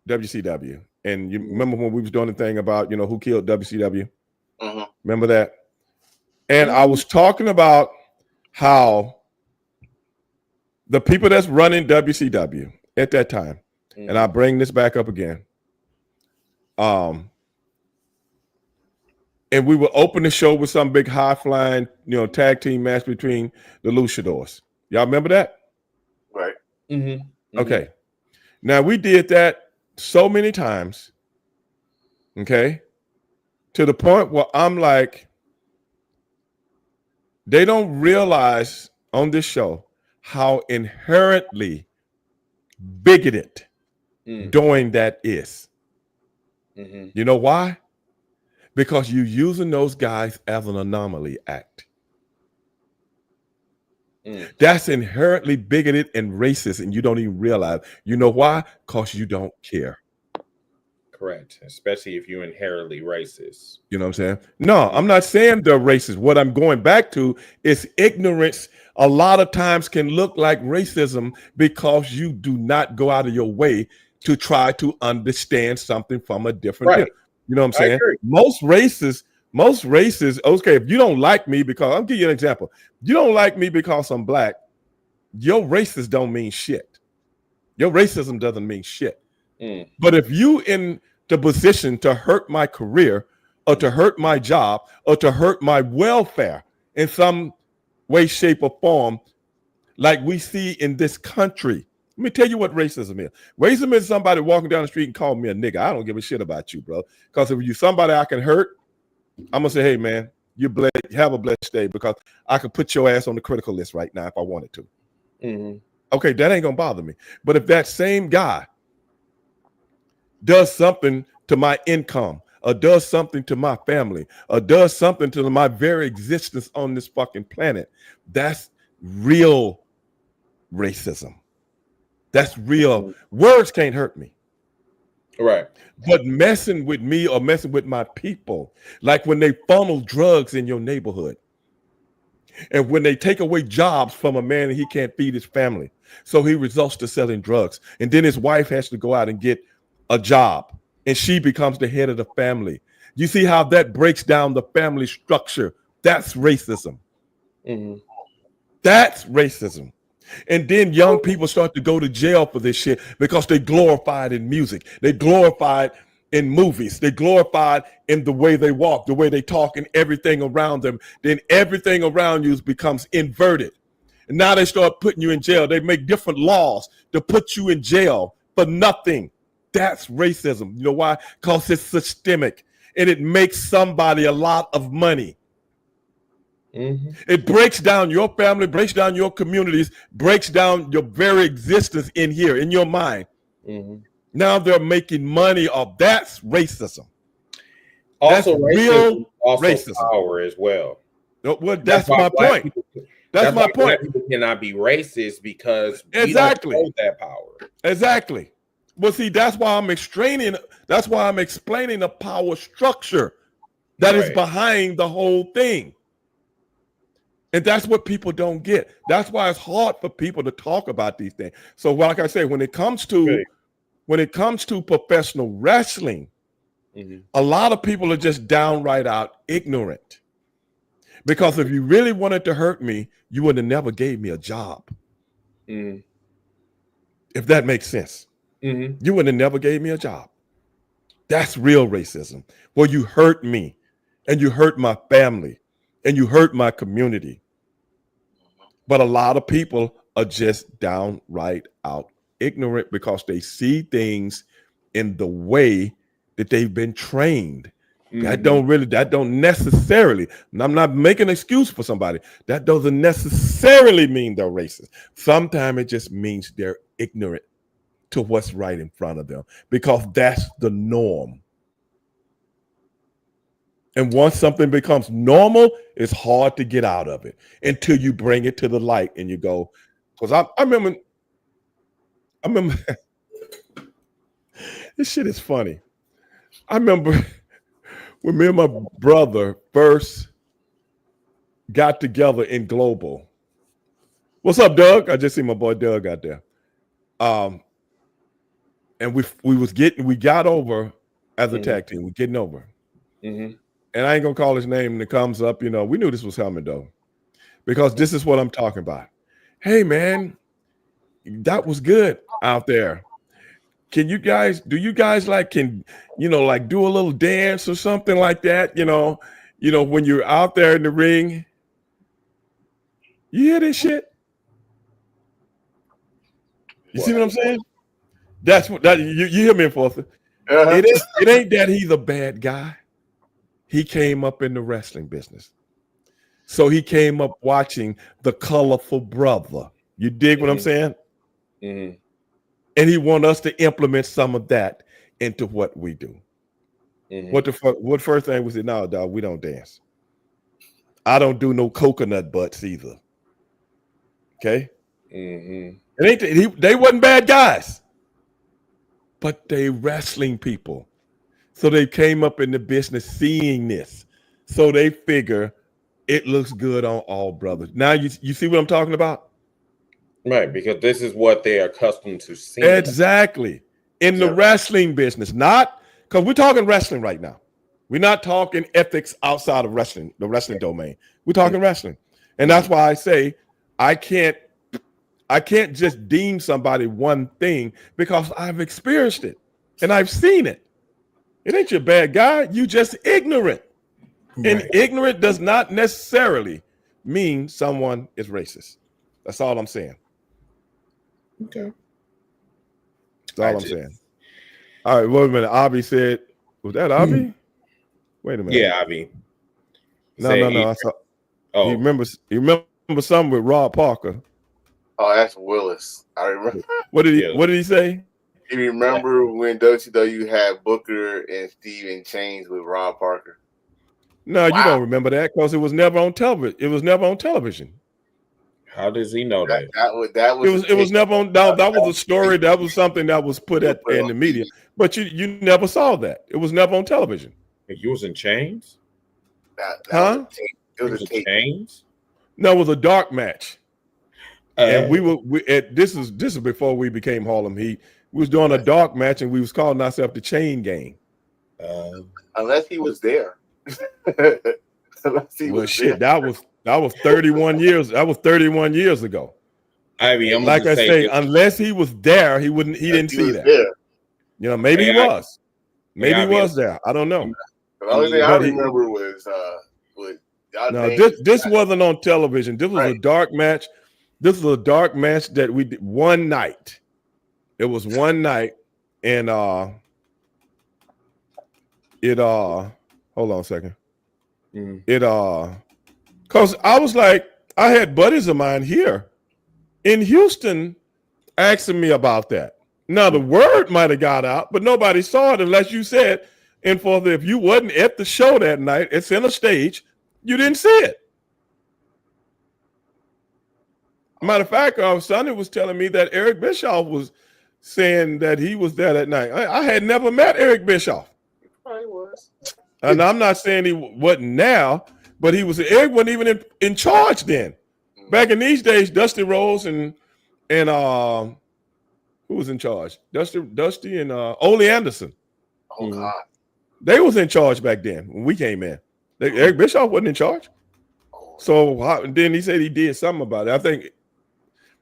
S1: WCW. And you remember when we was doing the thing about, who killed WCW? Remember that? And I was talking about how the people that's running WCW at that time, and I bring this back up again, and we would open the show with some big high-flying, tag team match between the Luchadors. Y'all remember that?
S2: Right.
S1: Okay. Now, we did that so many times, okay, to the point where I'm like, they don't realize on this show how inherently bigoted doing that is. You know why? Because you're using those guys as an anomaly act. That's inherently bigoted and racist, and you don't even realize. You know why? Because you don't care.
S3: Correct. Especially if you're inherently racist.
S1: You know what I'm saying? No, I'm not saying they're racist. What I'm going back to is ignorance a lot of times can look like racism because you do not go out of your way to try to understand something from a different view. You know what I'm saying? Most races, okay, if you don't like me because, I'll give you an example. You don't like me because I'm black, your racist don't mean shit. Your racism doesn't mean shit. But if you in the position to hurt my career or to hurt my job or to hurt my welfare in some way, shape, or form, like we see in this country, let me tell you what racism is. Racism is somebody walking down the street and calling me a nigga. I don't give a shit about you, bro. Because if you're somebody I can hurt, I'm going to say, hey, man, have a blessed day, because I could put your ass on the critical list right now if I wanted to. Okay, that ain't going to bother me. But if that same guy does something to my income or does something to my family or does something to my very existence on this fucking planet, that's real racism. That's real. Words can't hurt me.
S3: Right.
S1: But messing with me or messing with my people, like when they funnel drugs in your neighborhood and when they take away jobs from a man and he can't feed his family, so he resorts to selling drugs. And then his wife has to go out and get a job and she becomes the head of the family. You see how that breaks down the family structure? That's racism. That's racism. And then young people start to go to jail for this shit because they glorified in music. They glorified in movies. They glorified in the way they walk, the way they talk, and everything around them. Then everything around you becomes inverted. And now they start putting you in jail. They make different laws to put you in jail for nothing. That's racism. You know why? Because it's systemic and it makes somebody a lot of money. It breaks down your family, breaks down your communities, breaks down your very existence in here, in your mind. Now they're making money off. That's racism.
S3: Also,
S1: that's real
S3: also
S1: racism.
S3: Power as well.
S1: Well, that's my point. That's my
S3: why
S1: point.
S3: black people cannot be racist because
S1: Exactly.
S3: we don't hold that power.
S1: Exactly. Well, see, that's why I'm explaining. That's why I'm explaining the power structure that is behind the whole thing. And that's what people don't get. That's why it's hard for people to talk about these things. So, like I say, when it comes to professional wrestling, a lot of people are just downright out ignorant. Because if you really wanted to hurt me, you would have never gave me a job. If that makes sense. You would have never gave me a job. That's real racism. Well, you hurt me, and you hurt my family, and you hurt my community. But a lot of people are just downright out ignorant because they see things in the way that they've been trained. That don't necessarily, and I'm not making an excuse for somebody, that doesn't necessarily mean they're racist. Sometimes it just means they're ignorant to what's right in front of them because that's the norm. And once something becomes normal, it's hard to get out of it until you bring it to the light and you go, because I remember this shit is funny. I remember when me and my brother first got together in Global. What's up, Doug? I just see my boy Doug out there. And we got over as a tag team. We're getting over. And I ain't gonna call his name, and it comes up, we knew this was coming though, because this is what I'm talking about. Hey man, that was good out there. Do you guys like do a little dance or something like that? When you're out there in the ring. You hear this shit? You see what I'm saying? That's what you hear me, Enforcer. It ain't that he's a bad guy. He came up in the wrestling business. So he came up watching the Colorful Brother. You dig what I'm saying? And he want us to implement some of that into what we do. What the fuck? What first thing was it? No, dog, we don't dance. I don't do no coconut butts either. Okay? It ain't they wasn't bad guys, but they wrestling people. So they came up in the business seeing this. So they figure it looks good on all brothers. Now you see what I'm talking about?
S3: Right, because this is what they're accustomed to seeing.
S1: Exactly. In the wrestling business, not because we're talking wrestling right now. We're not talking ethics outside of wrestling, the wrestling domain. We're talking wrestling. And that's why I say I can't just deem somebody one thing because I've experienced it and I've seen it. It ain't your bad guy. You just ignorant. And ignorant does not necessarily mean someone is racist. That's all I'm saying.
S3: Okay.
S1: That's all I'm saying. All right, wait a minute. Avi said, was that Avi? Wait a minute.
S3: Yeah, Avi.
S1: No. I saw, he remembers something with Rob Parker.
S2: Oh, that's Willis. I remember.
S1: What did he say?
S2: You remember when WCW had Booker and Steve in chains with Ron Parker?
S1: No, you don't remember that because it was never on television. It was never on television.
S3: How does he know that?
S1: It was never on. That was a story. That was something that was put in the media. But you never saw that. It was never on television.
S3: You was in chains?
S1: Huh?
S2: It was in
S3: chains?
S1: No, it was a dark match. And this is before we became Harlem Heat. We was doing a dark match and we was calling ourselves the Chain Gang.
S2: Unless he was there.
S1: That was 31 years. That was 31 years ago.
S3: I mean,
S1: like I say, unless he was there, he didn't see that. There. Maybe he was. Maybe he was there. I don't know.
S2: The only thing I remember was
S1: this wasn't on television. This was a dark match. This was a dark match that we did one night. It was one night, and hold on a second. Because I was like, I had buddies of mine here in Houston asking me about that. Now the word might have got out, but nobody saw it unless you said, and if you wasn't at the show that night, it's in a stage, you didn't see it. Matter of fact, Sonny was telling me that Eric Bischoff was saying that he was there that night. I had never met Eric Bischoff.
S2: Probably was.
S1: And I'm not saying he wasn't now, but Eric wasn't even in charge then. Back in these days, Dusty Rose and who was in charge? Dusty and Ole Anderson.
S2: Oh God.
S1: They was in charge back then when we came in. Eric Bischoff wasn't in charge. So then he said he did something about it. I think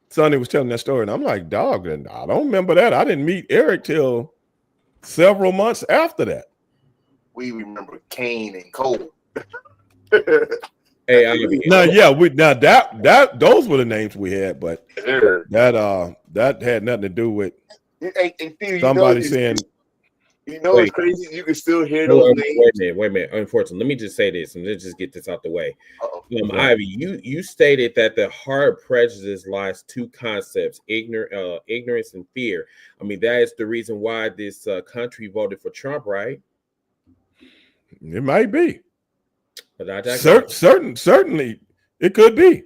S1: Sonny was telling that story, and I'm like, dog, I don't remember that. I didn't meet Eric till several months after that.
S2: We remember Kane and Cole.
S3: Hey,
S1: those were the names we had, but that had nothing to do with somebody saying.
S2: It's crazy. You can still hear those names.
S3: Wait a minute. Unfortunately, let me just say this, and let's just get this out the way. Ivy, you stated that the hard prejudice lies two concepts: ignorance and fear. I mean, that is the reason why this country voted for Trump, right?
S1: It might be.
S3: But
S1: certainly, it could be.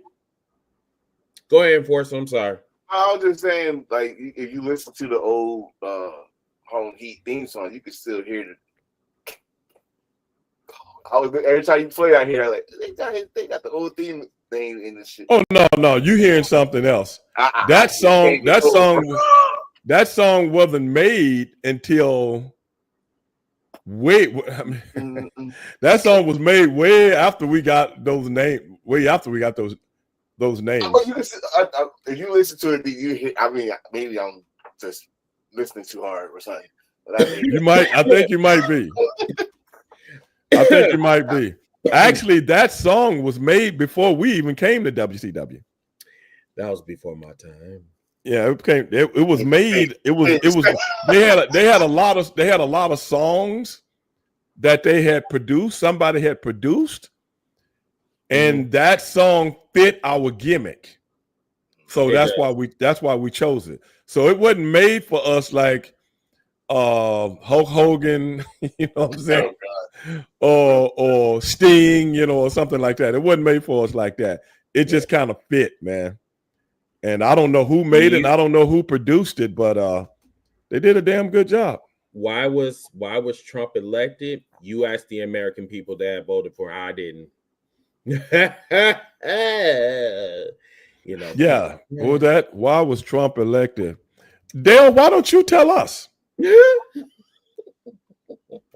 S3: Go ahead, Enforcer. I'm sorry.
S2: I was just saying, like, if you listen to the old Home Heat theme song, you can still hear the. Every time you play out here, like they got the old theme thing in the shit.
S1: Oh no, you hearing something else? That song wasn't made until that song was made way after we got those names. Way after we got those names.
S2: If you listen to it, you hear. I mean, maybe I'm just listening too hard or something. But
S1: I think you might be. I think you might be. Actually, that song was made before we even came to WCW.
S3: That was before my time.
S1: Yeah, it was made. It was. They had a lot of songs that they had produced. Somebody had produced, and that song fit our gimmick. So that's why we chose it. So it wasn't made for us like Hulk Hogan, you know what I'm saying? Or Sting, or something like that. It wasn't made for us like that. It just kind of fit, man. And I don't know who made it, and I don't know who produced it, but they did a damn good job.
S3: Why was Trump elected? You asked the American people that voted for. I didn't.
S1: Yeah. Or that. Why was Trump elected? Dale, why don't you tell us?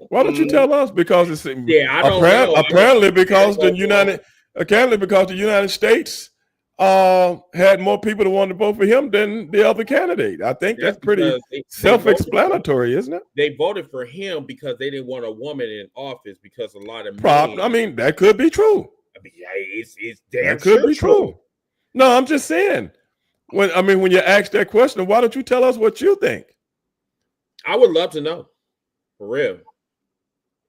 S1: Why don't you tell us? Because it's apparently because the United States had more people that wanted to vote for him than the other candidate. I think that's pretty self-explanatory, isn't it?
S3: They voted for him because they didn't want a woman in office because a lot of
S1: men. I mean, that could be true.
S3: I mean, it's damn
S1: that could be true. No, I'm just saying. When you ask that question, why don't you tell us what you think?
S3: I would love to know, for real.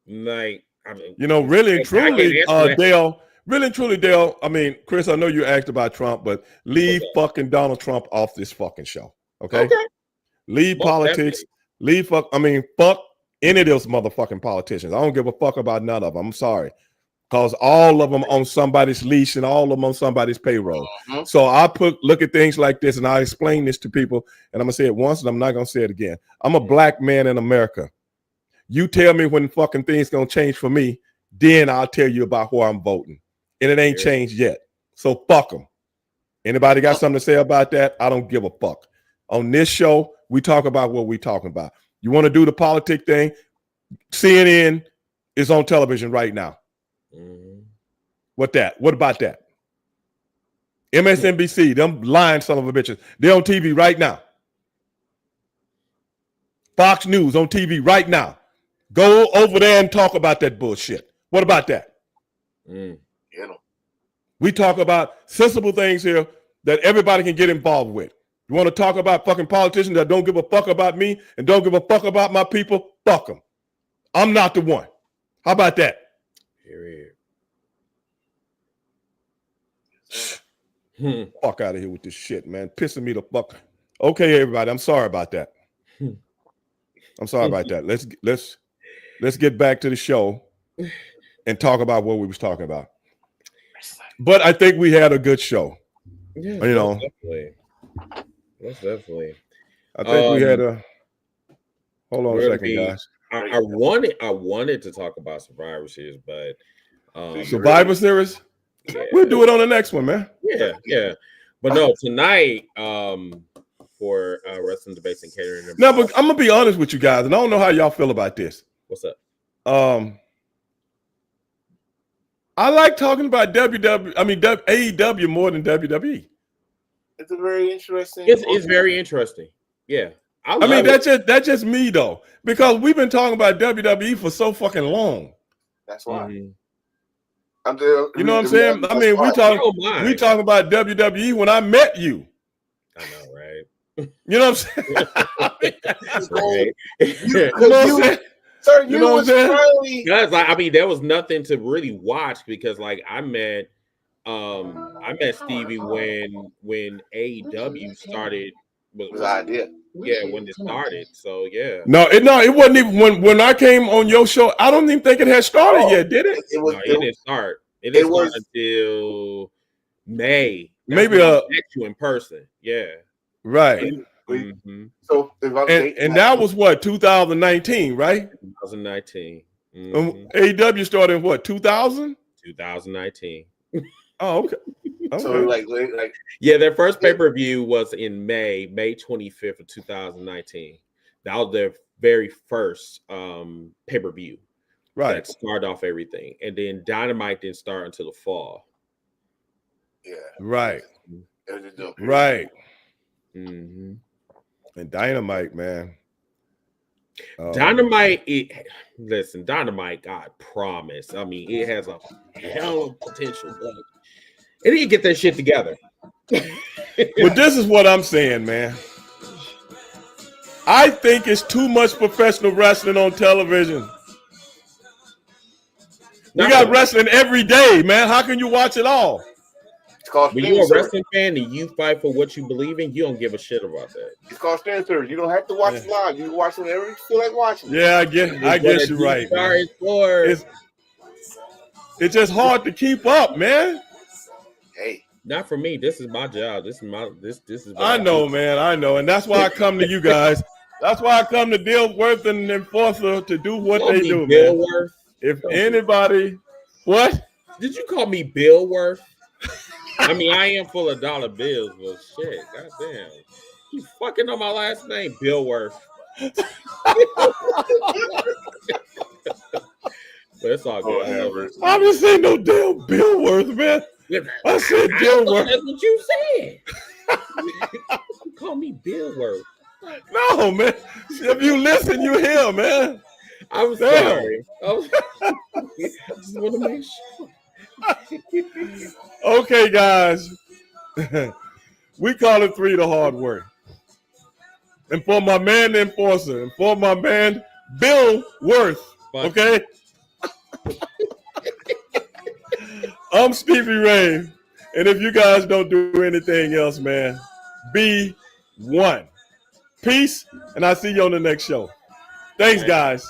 S3: Like,
S1: really and truly, Dale. Really and truly, Dale. I mean, Chris, I know you asked about Trump, but leave fucking Donald Trump off this fucking show, okay? Leave politics. Fuck any of those motherfucking politicians. I don't give a fuck about none of them. I'm sorry. Because all of them on somebody's leash and all of them on somebody's payroll. Mm-hmm. So I look at things like this and I explain this to people, and I'm going to say it once and I'm not going to say it again. I'm a black man in America. You tell me when fucking things going to change for me, then I'll tell you about who I'm voting. And it ain't changed yet. So fuck them. Anybody got something to say about that? I don't give a fuck. On this show, we talk about what we talking about. You want to do the politic thing? CNN is on television right now. Mm-hmm. What about that? MSNBC, them lying son of a bitches. They're on TV right now. Fox News on TV right now. Go over there and talk about that bullshit. What about that? We talk about sensible things here that everybody can get involved with. You want to talk about fucking politicians that don't give a fuck about me and don't give a fuck about my people? Fuck them. I'm not the one. How about that? Fuck out of here with this shit, man. Pissing me the fuck. Okay, everybody. I'm sorry about that. I'm sorry about that. Let's get back to the show and talk about what we was talking about. But I think we had a good show.
S3: Yeah,
S1: you know,
S3: definitely. Most definitely.
S1: I think we had a. Hold on a second,
S3: Be,
S1: guys.
S3: I wanted to talk about Survivor Series, but
S1: Survivor Series.
S3: Yeah.
S1: We'll do it on the next one, man.
S3: Yeah. But no, tonight, for Wrestling Debates and Catering.
S1: No, but I'm gonna be honest with you guys, and I don't know how y'all feel about this.
S3: What's up?
S1: I like talking about AEW more than WWE.
S2: It's a very interesting.
S3: It's very interesting. Yeah.
S1: I mean, that's just me though, because we've been talking about WWE for so fucking long.
S2: That's why.
S3: Mm-hmm.
S1: You know what I'm saying? I mean, we talk about WWE when I met you.
S3: I know, right?
S1: You know what I'm saying?
S3: Right.
S1: You know what I'm saying?
S2: Sir, you know what I'm saying?
S3: Guys, I mean, there was nothing to really watch because, like, I met Stevie when AEW started.
S2: Was the idea?
S3: Yeah, when it started. So yeah.
S1: No, it wasn't even when I came on your show. I don't even think it had started yet, did it?
S3: It didn't start. It didn't start until May.
S1: Maybe
S3: met you in person. Yeah.
S1: Right.
S3: Mm-hmm.
S2: So
S1: and that was what 2019, right?
S3: 2019.
S1: Mm-hmm. AEW started in what 2000?
S3: 2019.
S1: Oh, okay.
S2: So like
S3: yeah, their first pay-per-view was in May 25th of 2019. That was their very first pay-per-view.
S1: Right.
S3: That started off everything. And then Dynamite didn't start until the fall.
S2: Yeah.
S1: Right. Right.
S3: Mm-hmm.
S1: And Dynamite, man.
S3: Dynamite, Dynamite, God promise. I mean, it has a hell of potential, but it didn't get that shit together.
S1: But this is what I'm saying, man. I think it's too much professional wrestling on television. We got wrestling every day, man. How can you watch it all?
S3: When you're a wrestling fan and you fight for what you believe in, you don't give a shit about that.
S2: It's called streaming service. You don't have to watch it live. You can watch it whenever you feel like watching.
S1: Yeah, I guess you're right. It's just hard to keep up, man.
S2: Hey,
S3: not for me. This is my job. This is.
S1: I know, man. I know, and that's why I come to you guys. That's why I come to Dilworth and Enforcer to do what they do, man.
S3: Worth?
S1: If anybody, what?
S3: Did you call me Bill Worth? I mean, I am full of dollar bills, but shit, goddamn, you fucking on my last name, Bill Worth. But it's all good.
S1: I didn't say no damn Bill Worth, man. I said Bill Worth.
S3: That's what you said. You call me Bill Worth.
S1: No, man. If you listen, you hear, man.
S3: I'm sorry. I just want to make sure.
S1: Okay, guys. We call it 3 the hard way. And for my man, the Enforcer, and for my man, Bill Worth. Okay? I'm Stevie Ray. And if you guys don't do anything else, man, be one. Peace, and I'll see you on the next show. Thanks, guys.